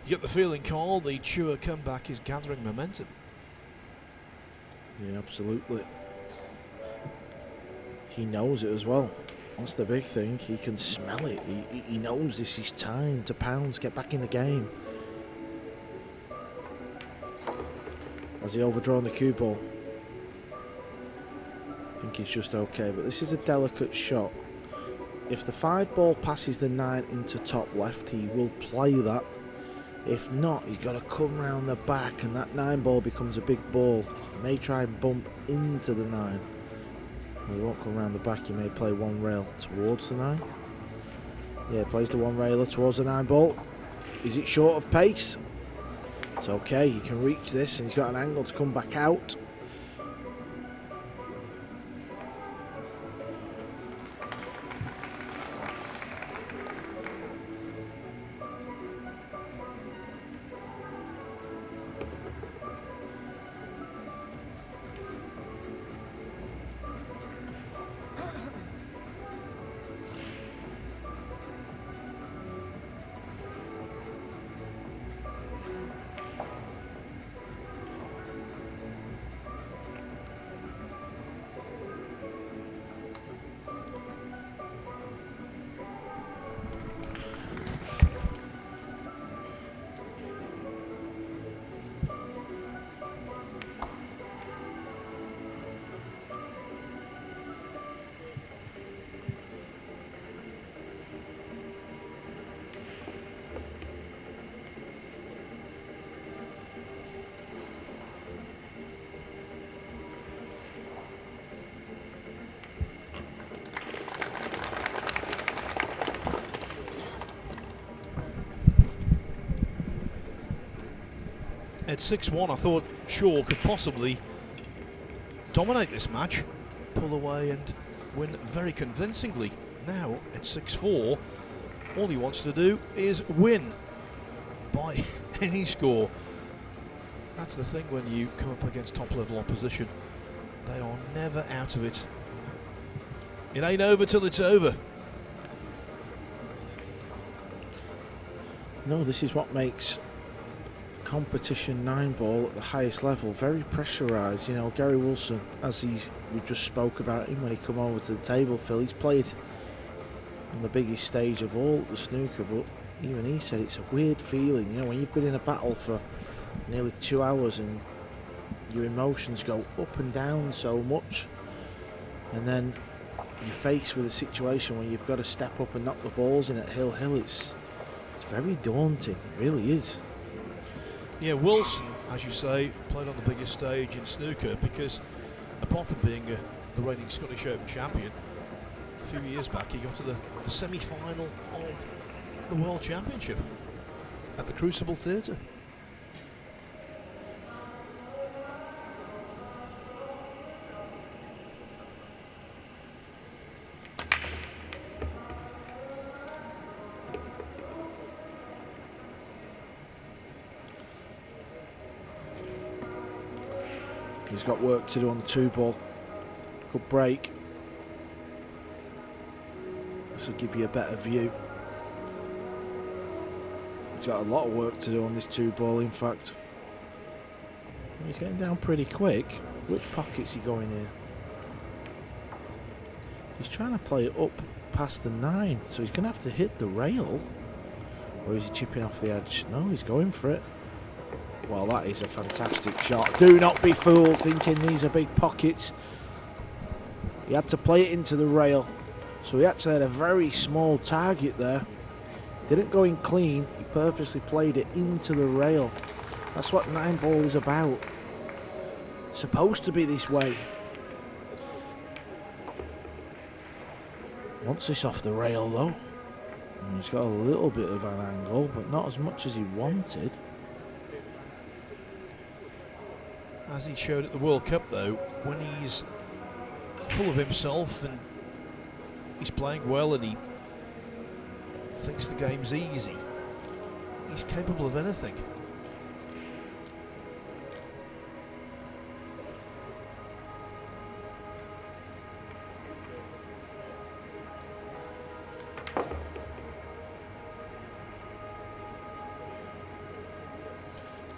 You get the feeling, Carl, the Chua comeback is gathering momentum. Yeah, absolutely. He knows it as well. That's the big thing. He can smell it. He knows this is time to pounce, get back in the game. Has he overdrawn the cue ball? I think he's just okay, but this is a delicate shot. If the 5 ball passes the 9 into top left, he will play that. If not, he's got to come round the back, and that 9 ball becomes a big ball. He may try and bump into the 9. Well, he won't come round the back. He may play 1 rail towards the 9. Yeah, plays the 1 railer towards the 9 ball. Is it short of pace? It's okay. He can reach this, and he's got an angle to come back out. At 6-1, I thought Chua could possibly dominate this match, pull away and win very convincingly. Now at 6-4, all he wants to do is win by any score. That's the thing when you come up against top level opposition. They are never out of it. It ain't over till it's over. No, this is what makes competition 9-ball at the highest level very pressurised. You know, Gary Wilson, as we just spoke about him when he come over to the table, Phil, he's played on the biggest stage of all at the snooker, but even he said it's a weird feeling, you know, when you've been in a battle for nearly 2 hours and your emotions go up and down so much, and then you're faced with a situation where you've got to step up and knock the balls in at Hill. It's very daunting, it really is. Yeah, Wilson, as you say, played on the biggest stage in snooker because apart from being the reigning Scottish Open champion, a few years back he got to the semi-final of the World Championship at the Crucible Theatre. He's got work to do on the 2-ball. Good break. This will give you a better view. He's got a lot of work to do on this 2-ball, in fact. He's getting down pretty quick. Which pocket's he going here? He's trying to play it up past the 9, so he's going to have to hit the rail. Or is he chipping off the edge? No, he's going for it. Well, that is a fantastic shot. Do not be fooled thinking these are big pockets. He had to play it into the rail, so he actually had a very small target there. Didn't go in clean, he purposely played it into the rail. That's what 9-ball is about. It's supposed to be this way. Wants this off the rail though. And he's got a little bit of an angle, but not as much as he wanted. As he showed at the World Cup though, when he's full of himself and he's playing well and he thinks the game's easy, he's capable of anything.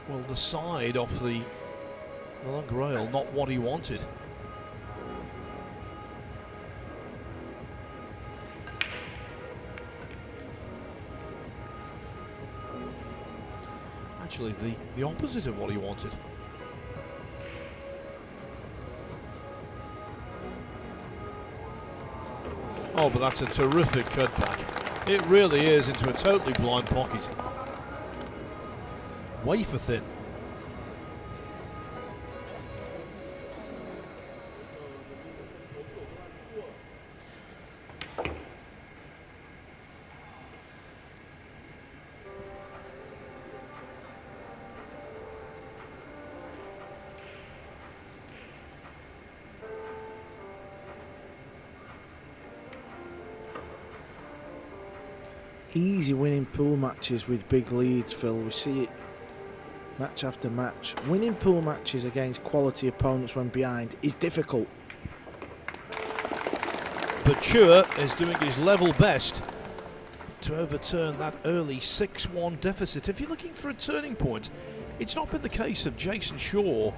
Well, the side off the long rail, not what he wanted. Actually, the opposite of what he wanted. Oh, but that's a terrific cutback. It really is into a totally blind pocket. Wafer thin. Easy winning pool matches with big leads, Phil. We see it match after match. Winning pool matches against quality opponents when behind is difficult. But Chua is doing his level best to overturn that early 6-1 deficit. If you're looking for a turning point, it's not been the case of Jayson Chua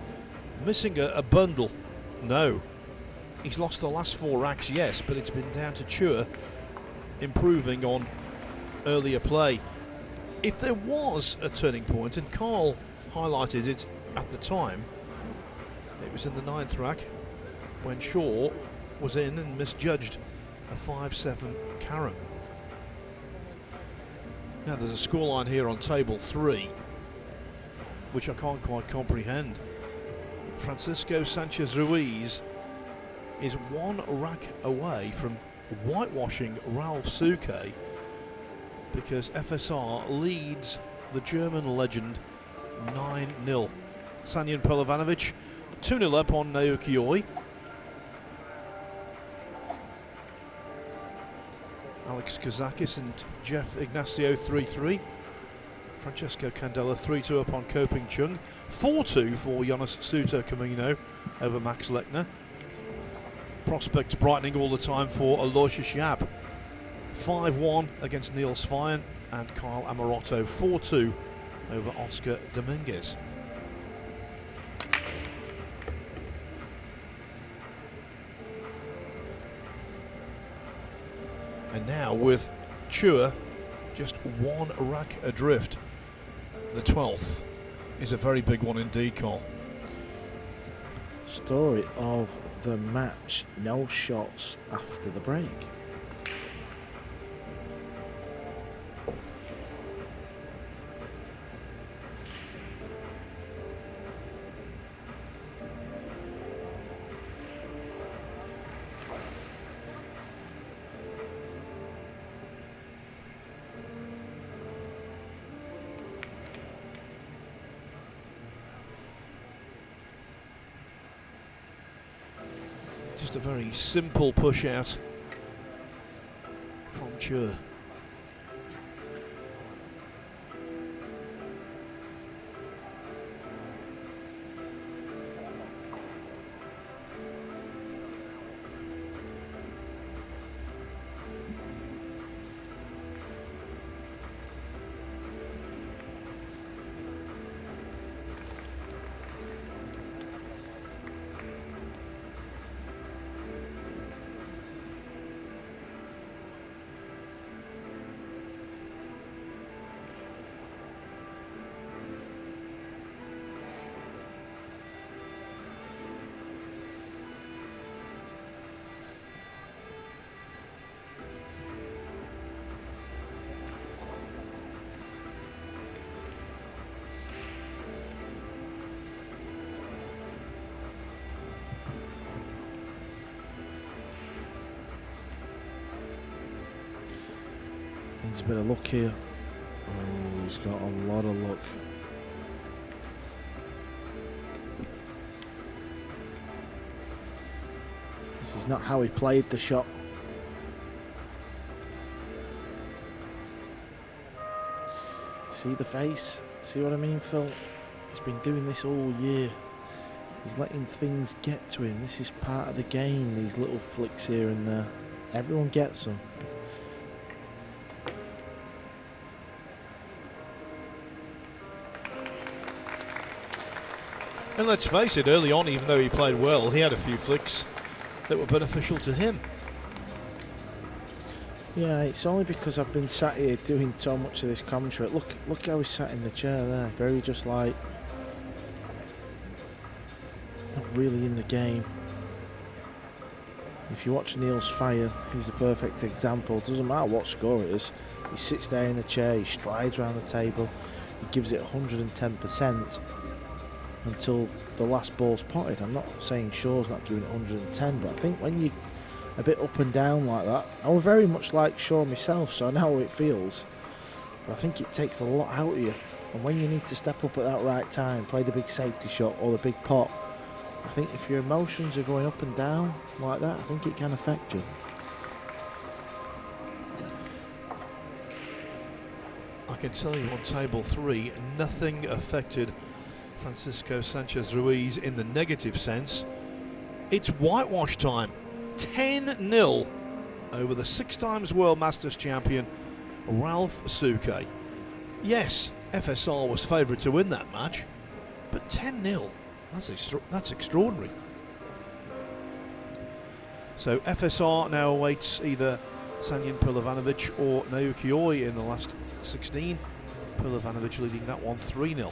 missing a bundle. No. He's lost the last 4 racks, yes, but it's been down to Chua improving on earlier play. If there was a turning point, and Carl highlighted it at the time, it was in the 9th rack when Shaw was in and misjudged a 5-7 carom. Now there's a scoreline here on table 3 which I can't quite comprehend. Francisco Sanchez Ruiz is 1 rack away from whitewashing Ralph Souquet, because FSR leads the German legend 9-0. Sanyan Pelovanovic 2-0 up on Naoki Oi. Alex Kazakis and Jeff Ignacio 3-3. Francesco Candela 3-2 up on Koping Chung. 4-2 for Jonas Suter Camino over Max Lechner. Prospects brightening all the time for Aloysius Schab. 5-1 against Neil Svein and Kyle Amorotto. 4-2 over Oscar Dominguez. And now with Chua just one rack adrift, the 12th is a very big one indeed, Cole. Story of the match, no shots after the break. Just a very simple push out from Chua. Needs a bit of luck here. Oh, he's got a lot of luck. This is not how he played the shot. See the face? See what I mean, Phil? He's been doing this all year. He's letting things get to him. This is part of the game, these little flicks here and there. Everyone gets them. And let's face it, early on, even though he played well, he had a few flicks that were beneficial to him. Yeah, it's only because I've been sat here doing so much of this commentary. Look how he's sat in the chair there. Very just like, not really in the game. If you watch Neil's Fire, he's a perfect example. Doesn't matter what score it is. He sits there in the chair, he strides around the table, he gives it 110%. Until the last ball's potted. I'm not saying Shaw's not giving it 110, but I think when you're a bit up and down like that, I was very much like Shaw myself, so I know how it feels. But I think it takes a lot out of you. And when you need to step up at that right time, play the big safety shot or the big pot, I think if your emotions are going up and down like that, I think it can affect you. I can tell you on table 3, nothing affected Francisco Sanchez Ruiz in the negative sense. It's whitewash time. 10-0 over the 6-times World Masters champion Ralph Souquet. Yes, FSR was favourite to win that match, but 10-0, that's extraordinary. So FSR now awaits either Sanyan Pelovanovic or Naoki Oi in the last 16. Pelovanovic leading that one 3-0.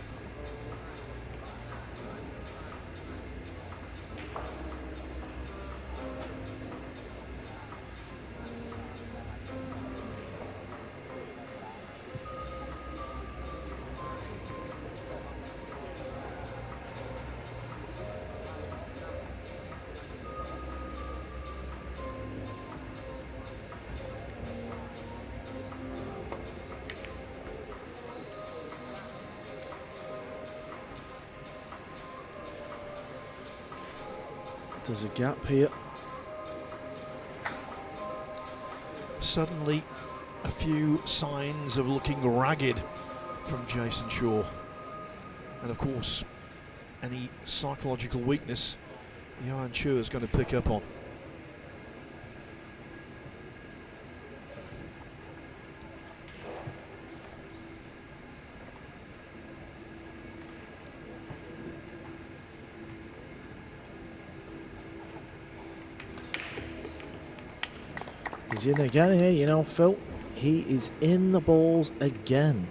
There's a gap here. Suddenly, a few signs of looking ragged from Jayson Chua. And of course, any psychological weakness Johann Chua is going to pick up on. He's in again here, you know, Phil. He is in the balls again.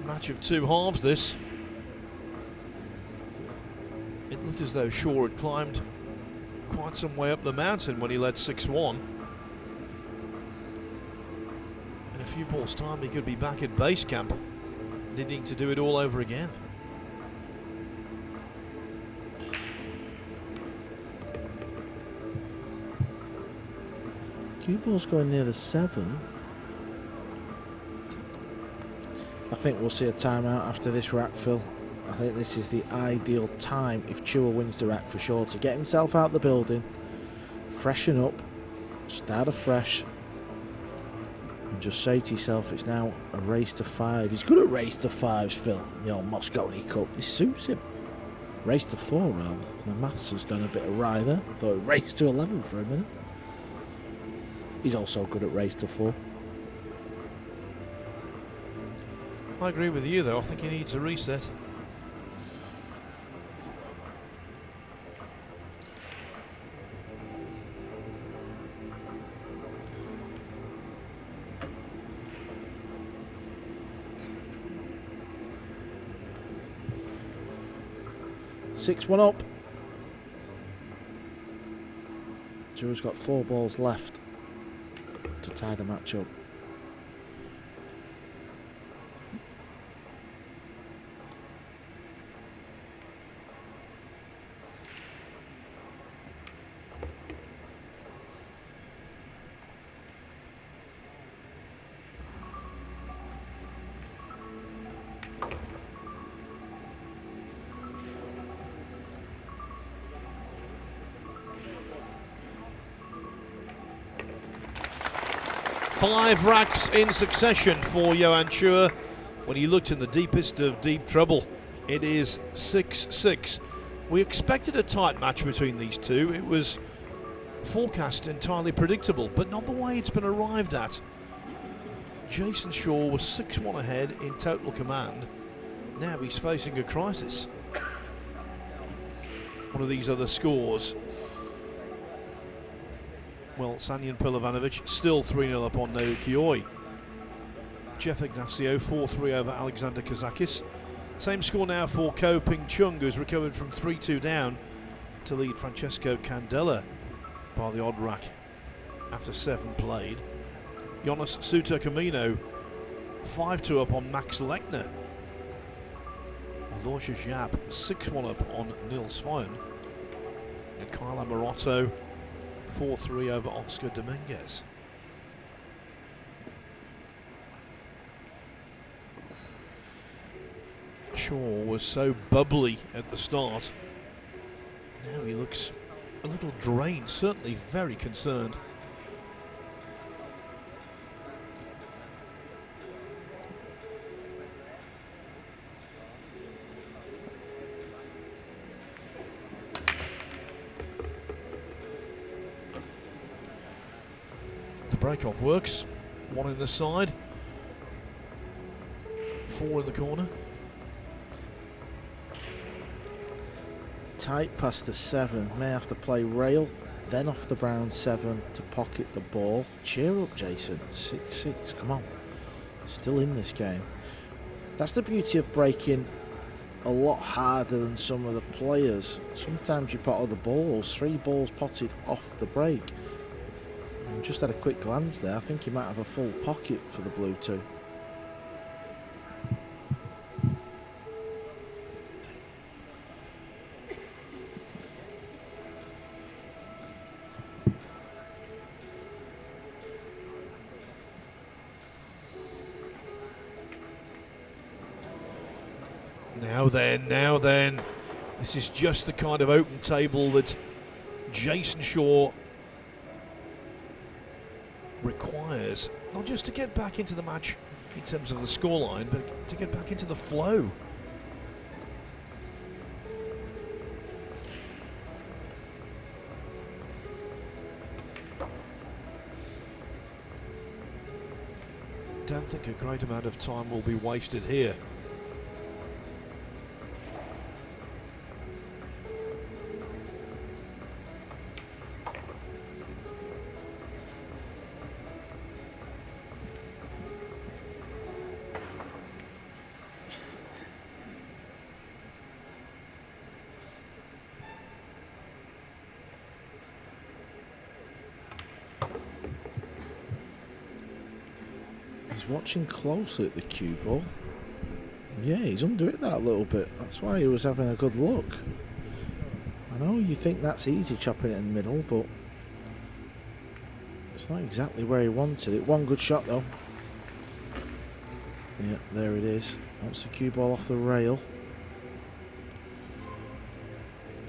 Match of two halves, this. It looked as though Chua had climbed quite some way up the mountain when he led 6-1. In a few balls' time, he could be back at base camp, needing to do it all over again. Cue ball's going near the 7. I think we'll see a timeout after this rack, Phil. I think this is the ideal time, if Chua wins the rack for sure, to get himself out the building, freshen up, start afresh, and just say to yourself, it's now a race to 5. He's good at race to 5s, Phil, in the old Mosconi Cup. This suits him. Race to 4, rather. My maths has gone a bit awry there. Thought it race to 11 for a minute. He's also good at race to 4. I agree with you, though. I think he needs a reset. Six one up. Chua's got 4 balls left to tie the match up. Five racks in succession for Johann Chua when he looked in the deepest of deep trouble. It is 6-6. We expected a tight match between these two. It was forecast entirely predictable, but not the way it's been arrived at. Jayson Chua was 6-1 ahead in total command. Now he's facing a crisis. One of these other scores. Well, Sanyan Pilovanovic still 3-0 up on Naoki. Jeff Ignacio 4-3 over Alexander Kazakis. Same score now for Ko Ping Chung, who's recovered from 3-2 down to lead Francesco Candela by the odd rack after 7 played. Jonas Suter Camino 5-2 up on Max Lechner. Alorja Jab 6-1 up on Neil Svoyen. And Kyle Amorotto 4-3 over Oscar Dominguez. Chua was so bubbly at the start. Now he looks a little drained, certainly very concerned. Breakoff works. 1 in the side, 4 in the corner. Tight past the 7. May have to play rail, then off the brown 7 to pocket the ball. Cheer up, Jayson. 6-6. Come on. Still in this game. That's the beauty of breaking a lot harder than some of the players. Sometimes you pot other balls. 3 balls potted off the break. Just had a quick glance there. I think he might have a full pocket for the blue too. Now then, this is just the kind of open table that Jayson Chua requires, not just to get back into the match in terms of the scoreline, but to get back into the flow. Don't think a great amount of time will be wasted here. He's watching closely at the cue ball. Yeah, he's under it that little bit. That's why he was having a good look. I know you think that's easy chopping it in the middle, but it's not exactly where he wanted it. One good shot though. Yeah, there it is. Wants the cue ball off the rail.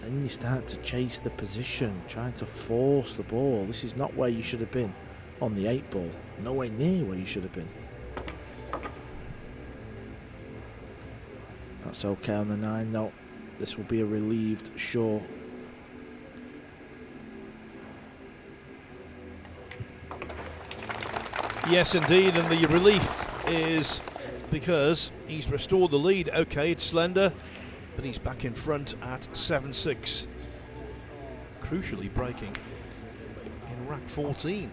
Then you start to chase the position, trying to force the ball. This is not where you should have been on the 8 ball. Nowhere near where you should have been. That's okay on the 9 though. This will be a relieved Chua. Yes, indeed, and the relief is because he's restored the lead. Okay, it's slender, but he's back in front at 7-6. Crucially breaking in rack 14.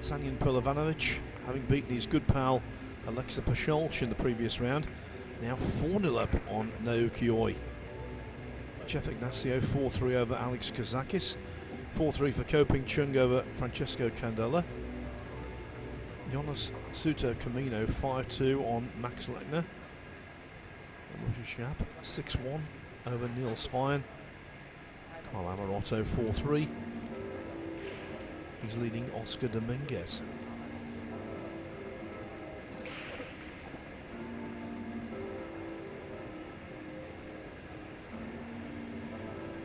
Sanyan Pilovanovic, having beaten his good pal Alexa Pacholch in the previous round, now 4-0 up on Naoki. Jeff Ignacio 4-3 over Alex Kazakis, 4-3 for Koping Chung over Francesco Candela. Jonas Suter Camino 5-2 on Max Lechner. Shap 6-1 over Niels Feyen. Carl Amorotto 4-3. He's leading Oscar Dominguez.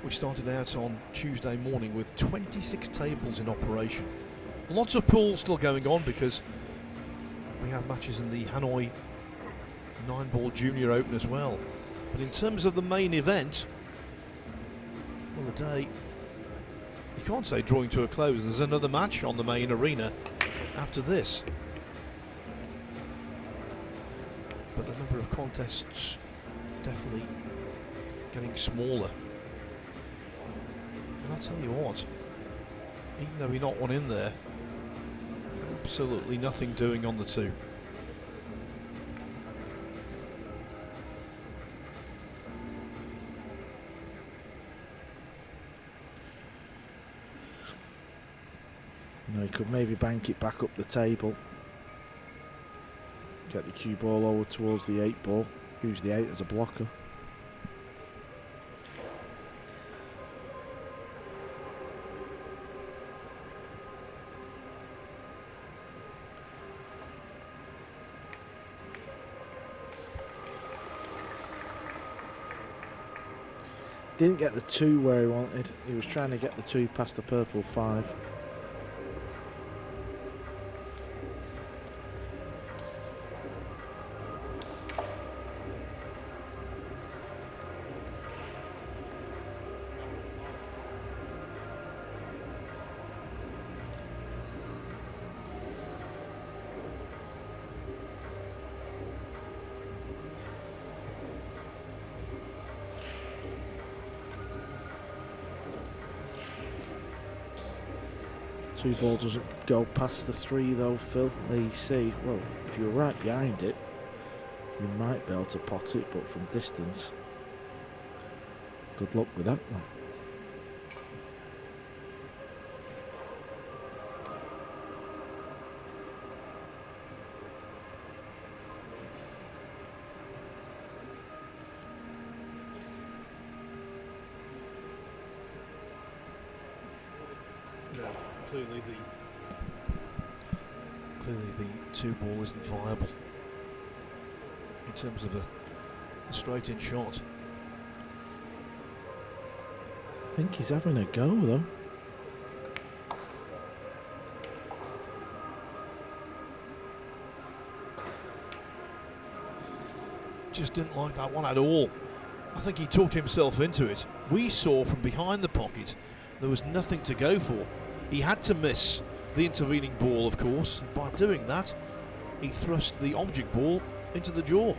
We started out on Tuesday morning with 26 tables in operation. Lots of pools still going on because we have matches in the Hanoi 9-ball Junior Open as well. But in terms of the main event, well, the day, you can't say drawing to a close. There's another match on the main arena after this. But the number of contests definitely getting smaller. And I'll tell you what, even though we're not one in there, absolutely nothing doing on the 2. No, he could maybe bank it back up the table. Get the cue ball over towards the 8 ball. Use the 8 as a blocker. Didn't get the 2 where he wanted. He was trying to get the 2 past the purple 5. Two ball doesn't go past the 3 though, Phil. There you see. Well, if you're right behind it, you might be able to pot it, but from distance, good luck with that one. clearly the 2-ball isn't viable in terms of a straight-in shot. I think he's having a go though. Just didn't like that one at all. I think he talked himself into it. We saw from behind the pocket there was nothing to go for. He had to miss the intervening ball, of course. By doing that, he thrust the object ball into the jaw.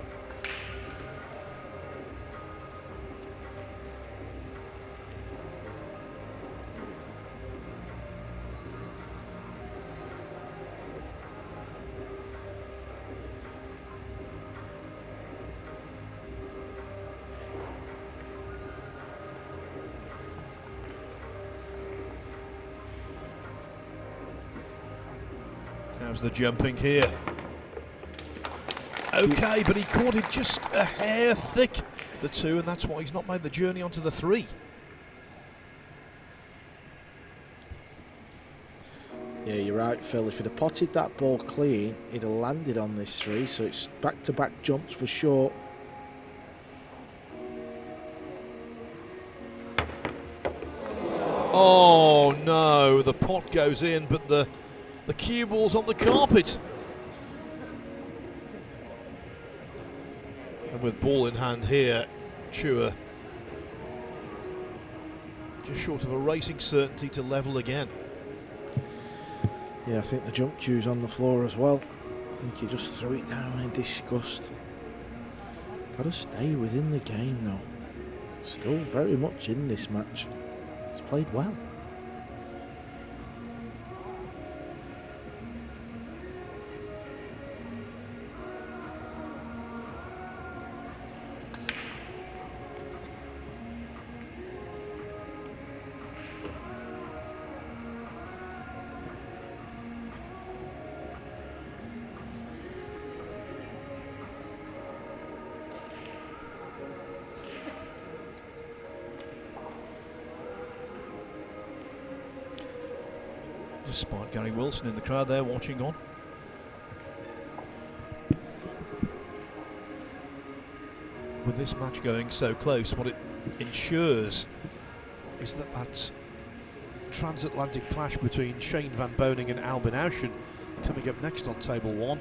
How's the jumping here? Okay, but he caught it just a hair thick, the 2, and that's why he's not made the journey onto the 3. Yeah, you're right, Phil. If he'd have potted that ball clean, he'd have landed on this 3, so it's back-to-back jumps for short. Oh no, the pot goes in, but the cue ball's on the carpet. And with ball in hand here, Chua just short of a racing certainty to level again. Yeah, I think the jump cue's on the floor as well. I think he just threw it down in disgust. Got to stay within the game though. Still very much in this match. He's played well. Just spotted Gary Wilson in the crowd there watching on. With this match going so close, what it ensures is that that transatlantic clash between Shane Van Boning and Albin Auschen coming up next on table 1,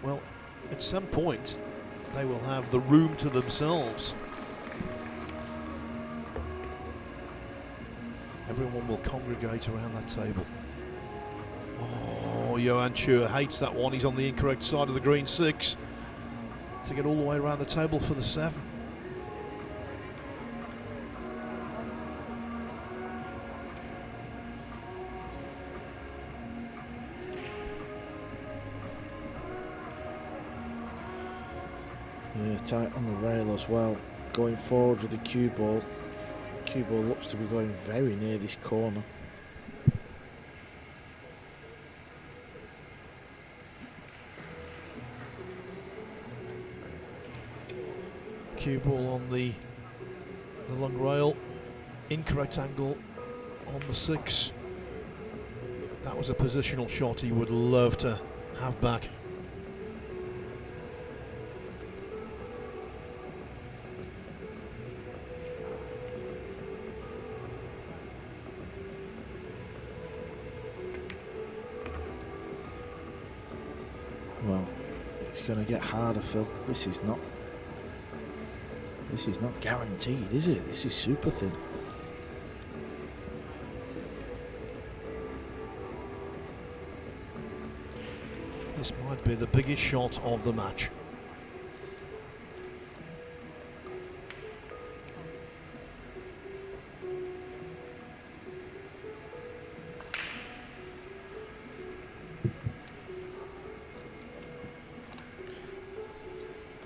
well, at some point they will have the room to themselves. Everyone will congregate around that table. Oh, Johann Chua hates that one. He's on the incorrect side of the green 6 to get all the way around the table for the 7. Yeah, tight on the rail as well. Going forward with the cue ball. Cue ball looks to be going very near this corner. Cue ball on the long rail, incorrect angle on the 6. That was a positional shot he would love to have back. Well, it's going to get harder, Phil. This is not guaranteed, is it? This is super thin. This might be the biggest shot of the match.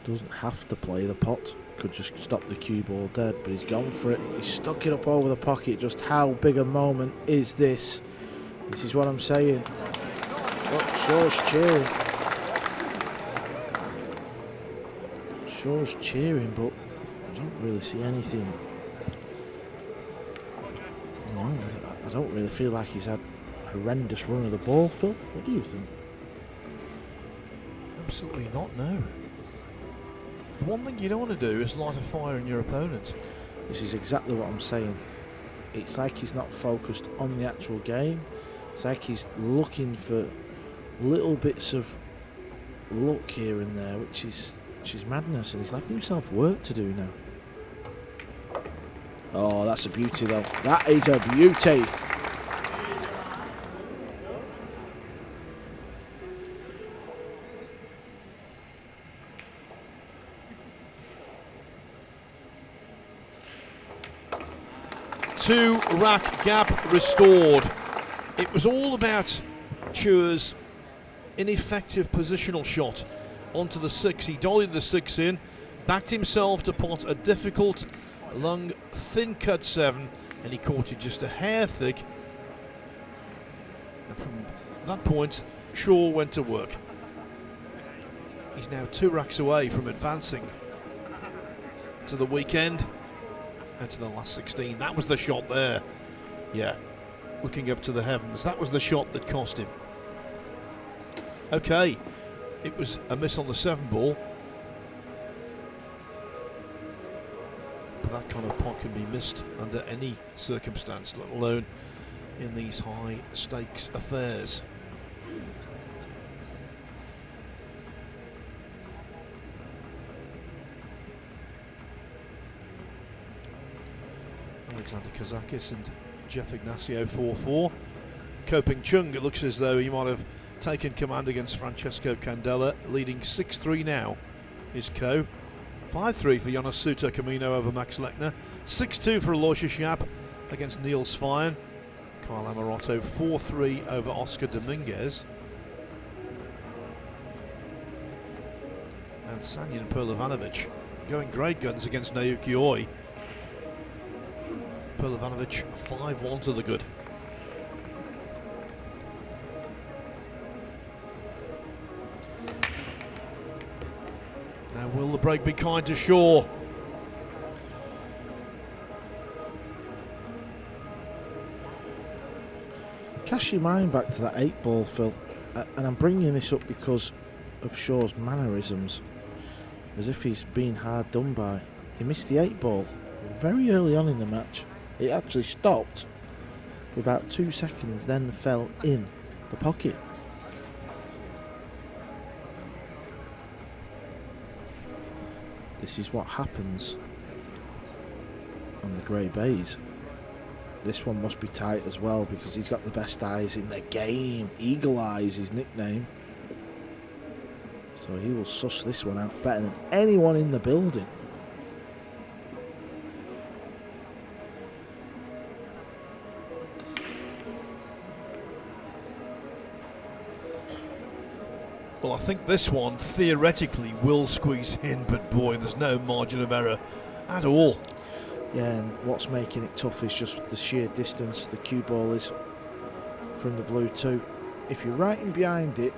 Doesn't have to play the pot. Could just stop the cue ball dead, but he's gone for it. He's stuck it up over the pocket. Just how big a moment is this? This is what I'm saying. Look, Shaw's cheering. Shaw's cheering, but I don't really see anything. You know, I don't really feel like he's had horrendous run of the ball, Phil? What do you think? Absolutely not, no. The one thing you don't want to do is light a fire in your opponent. This is exactly what I'm saying. It's like he's not focused on the actual game. It's like he's looking for little bits of luck here and there, which is madness, and he's left himself work to do now. Oh, that's a beauty though. That is a beauty. Two-rack gap restored. It was all about Chua's ineffective positional shot onto the 6. He dollied the 6 in, backed himself to pot a difficult, long, thin-cut 7, and he caught it just a hair thick. And from that point, Chua went to work. He's now 2 racks away from advancing to the weekend and to the last 16. That was the shot there. Yeah, looking up to the heavens. That was the shot that cost him. Okay, it was a miss on the 7 ball. But that kind of pot can be missed under any circumstance, let alone in these high stakes affairs. Alexander Kazakis and Jeff Ignacio 4-4. Koping Chung, it looks as though he might have taken command against Francesco Candela, leading 6-3 now is Ko. 5-3 for Jonas Suter Camino over Max Lechner. 6-2 for Aloysius Schaap against Neil Svein. Kyle Amorotto 4-3 over Oscar Dominguez. And Sanyan Perlovanovic going great guns against Naoki Oi. Perlovanovic 5-1 to the good. Now will the break be kind to Shaw? Cast your mind back to that 8 ball, Phil, and I'm bringing this up because of Shaw's mannerisms, as if he's been hard done by. He missed the 8 ball very early on in the match. It actually stopped for about 2 seconds, then fell in the pocket. This is what happens on the grey bays. This one must be tight as well because he's got the best eyes in the game. Eagle Eyes, his nickname. So he will suss this one out better than anyone in the building. Well, I think this one theoretically will squeeze in, but boy, there's no margin of error at all. Yeah, and what's making it tough is just the sheer distance the cue ball is from the blue 2. If you're right in behind it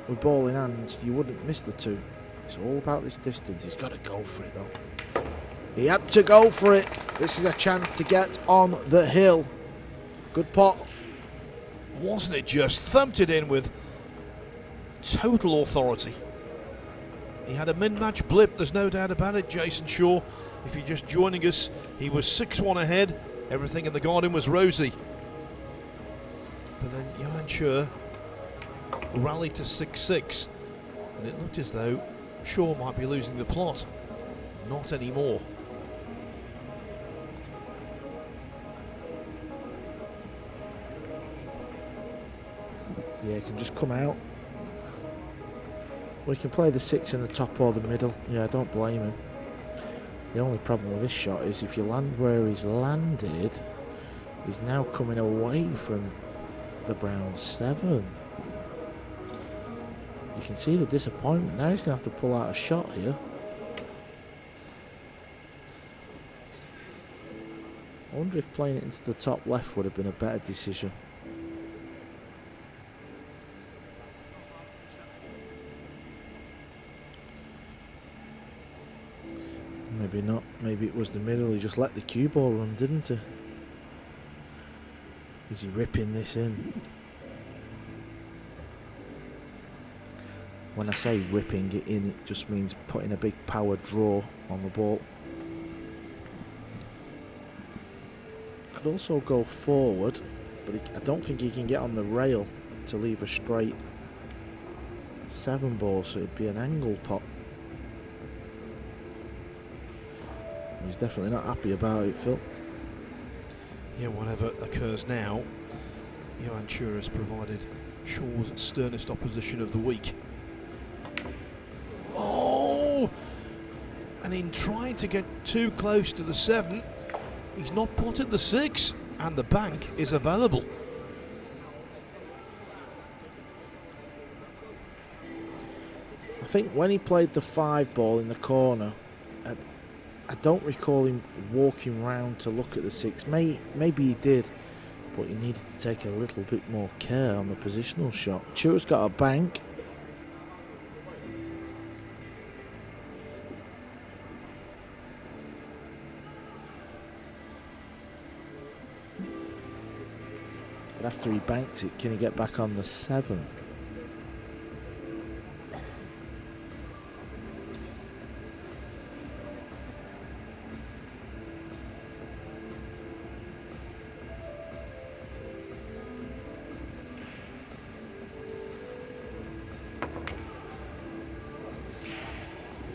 with ball in hand, you wouldn't miss the 2. It's all about this distance. He's got to go for it though. He had to go for it. This is a chance to get on the hill. Good pot. Wasn't it just? Thumped it in with total authority. He had a min-match blip, there's no doubt about it, Jayson Shaw. If you're just joining us, he was 6-1 ahead. Everything in the garden was rosy. But then Johann Chua rallied to 6-6. And it looked as though Shaw might be losing the plot. Not anymore. Yeah, he can just come out. Well, he can play the 6 in the top or the middle. Yeah, I don't blame him. The only problem with this shot is if you land where he's landed, he's now coming away from the brown 7. You can see the disappointment. Now he's going to have to pull out a shot here. I wonder if playing it into the top left would have been a better decision. Maybe not. Maybe it was the middle. He just let the cue ball run, didn't he? Is he ripping this in? When I say ripping it in, it just means putting a big power draw on the ball. Could also go forward, but I don't think he can get on the rail to leave a straight 7 ball, so it'd be an angle pot. He's definitely not happy about it, Phil. Yeah, whatever occurs now, Johann Chua has provided Shaw's sternest opposition of the week. Oh! And in trying to get too close to the 7, he's not potted the 6, and the bank is available. I think when he played the 5 ball in the corner, I don't recall him walking round to look at the 6. Maybe he did, but he needed to take a little bit more care on the positional shot. Chua's got a bank. But after he banks it, can he get back on the 7?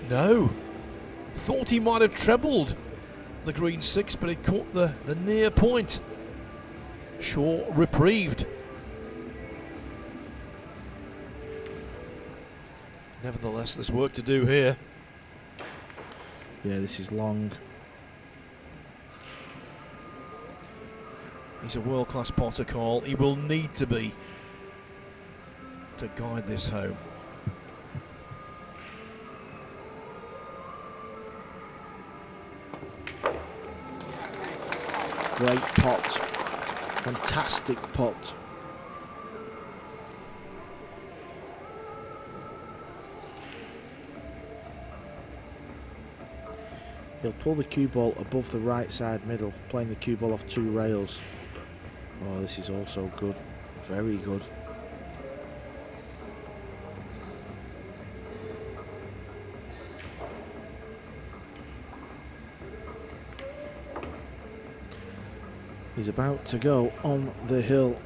No. Thought he might have trebled the green 6, but it caught the near point. Shaw reprieved. Nevertheless, there's work to do here. Yeah, this is long. He's a world-class potter, Carl. He will need to be to guide this home. Great pot. Fantastic pot. He'll pull the cue ball above the right side middle, playing the cue ball off 2 rails. Oh, this is also good. Very good. He's about to go on the hill.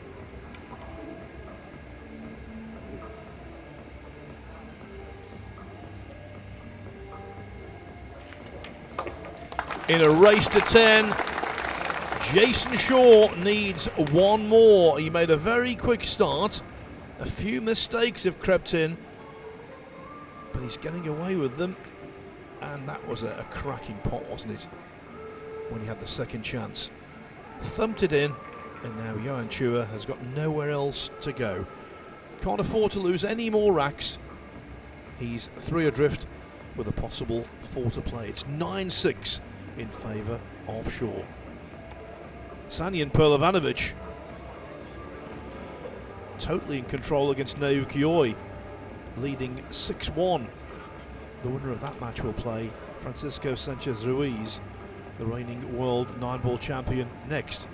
In a race to 10, Jayson Shaw needs 1 more. He made a very quick start. A few mistakes have crept in, but he's getting away with them. And that was a cracking pot, wasn't it? When he had the second chance. Thumped it in, and now Johann Chua has got nowhere else to go. Can't afford to lose any more racks. He's 3 adrift with a possible 4 to play. It's 9-6 in favour of Shaw. Sanyan Perlovanovic totally in control against Naoki, leading 6-1. The winner of that match will play Francisco Sanchez Ruiz, the reigning world 9-ball champion, next.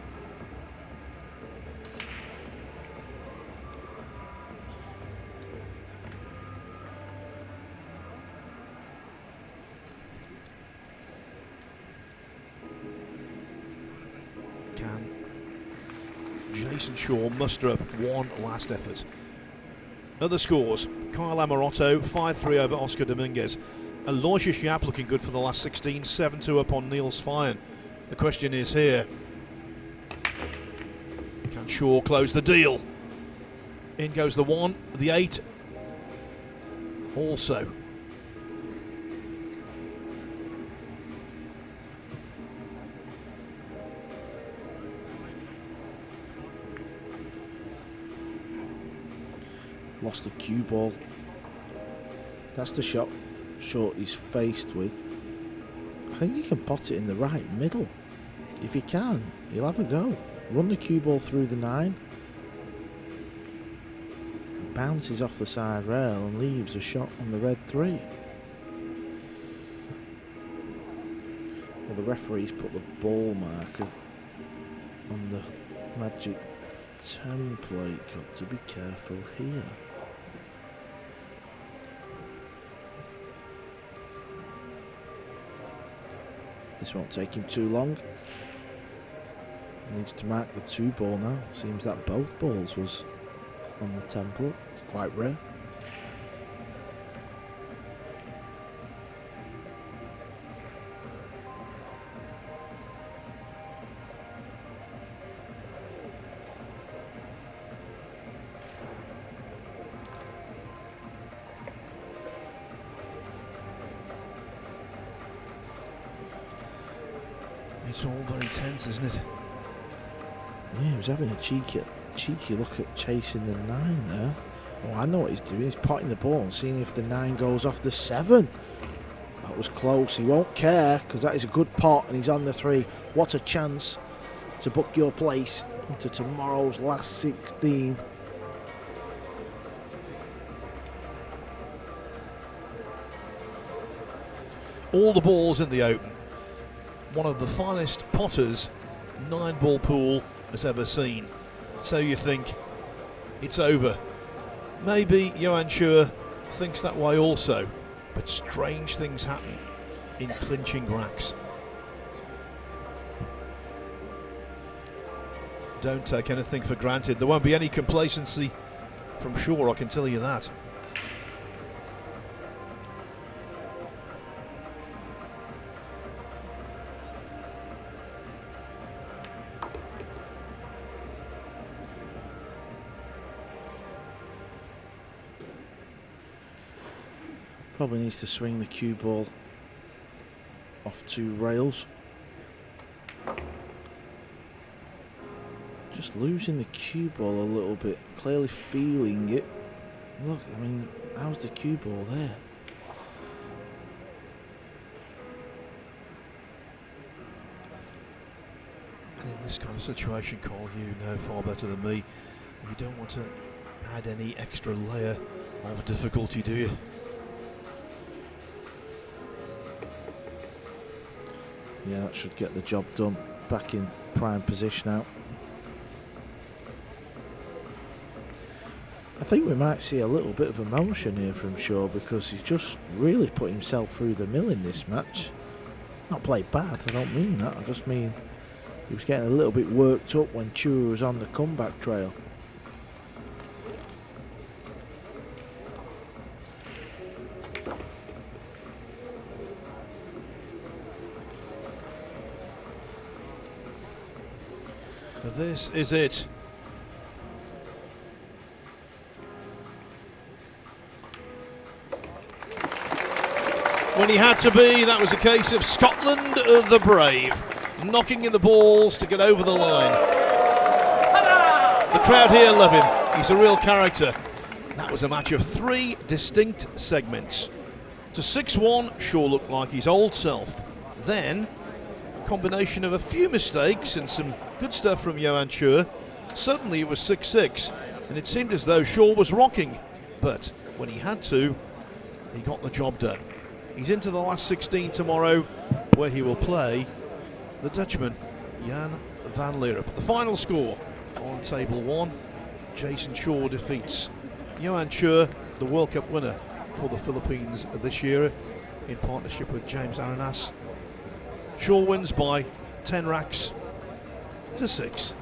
Can Jayson Shaw muster up one last effort? Other scores: Kyle Amorotto 5-3 over Oscar Dominguez. Aloysius Yap looking good for the last 16, 7-2 up on Niels Feyen. The question is here, can Shaw close the deal? In goes the 1, the 8 also. Lost the cue ball. That's the shot Shaw is faced with. I think he can pot it in the right middle. If he can, he'll have a go. Run the cue ball through the 9. Bounces off the side rail and leaves a shot on the red 3. Well, the referee's put the ball marker on the magic template. Got to be careful here. This won't take him too long. He needs to mark the 2-ball now. Seems that both balls was on the temple. It's quite rare. It's all very tense, isn't it? Yeah, he was having a cheeky look at chasing the 9 there. Oh, I know what he's doing. He's potting the ball and seeing if the 9 goes off the 7. That was close. He won't care because that is a good pot and he's on the 3. What a chance to book your place into tomorrow's last 16. All the balls in the open. One of the finest potters 9-ball pool has ever seen. So you think it's over. Maybe Johann Chua thinks that way also, but strange things happen in clinching racks. Don't take anything for granted. There won't be any complacency from Chua, I can tell you that. Probably needs to swing the cue ball off 2 rails. Just losing the cue ball a little bit, clearly feeling it. Look, I mean, how's the cue ball there? And in this kind of situation, Cole, you know far better than me, you don't want to add any extra layer of difficulty, do you? Yeah, that should get the job done. Back in prime position out. I think we might see a little bit of emotion here from Shaw because he's just really put himself through the mill in this match. Not played bad, I don't mean that. I just mean he was getting a little bit worked up when Chua was on the comeback trail. This is it. When he had to be, that was a case of Scotland the brave, knocking in the balls to get over the line. The crowd here love him. He's a real character. That was a match of 3 distinct segments. To 6-1, sure looked like his old self. Then, combination of a few mistakes and some good stuff from Johann Chua. Suddenly it was 6-6 and it seemed as though Shaw was rocking, but when he had to, he got the job done. He's into the last 16 tomorrow, where he will play the Dutchman Jan van Leeuwen. The final score on table 1, Jayson Shaw defeats Johann Chua, the World Cup winner for the Philippines this year in partnership with James Aranas. Shaw wins by 10 racks to 6.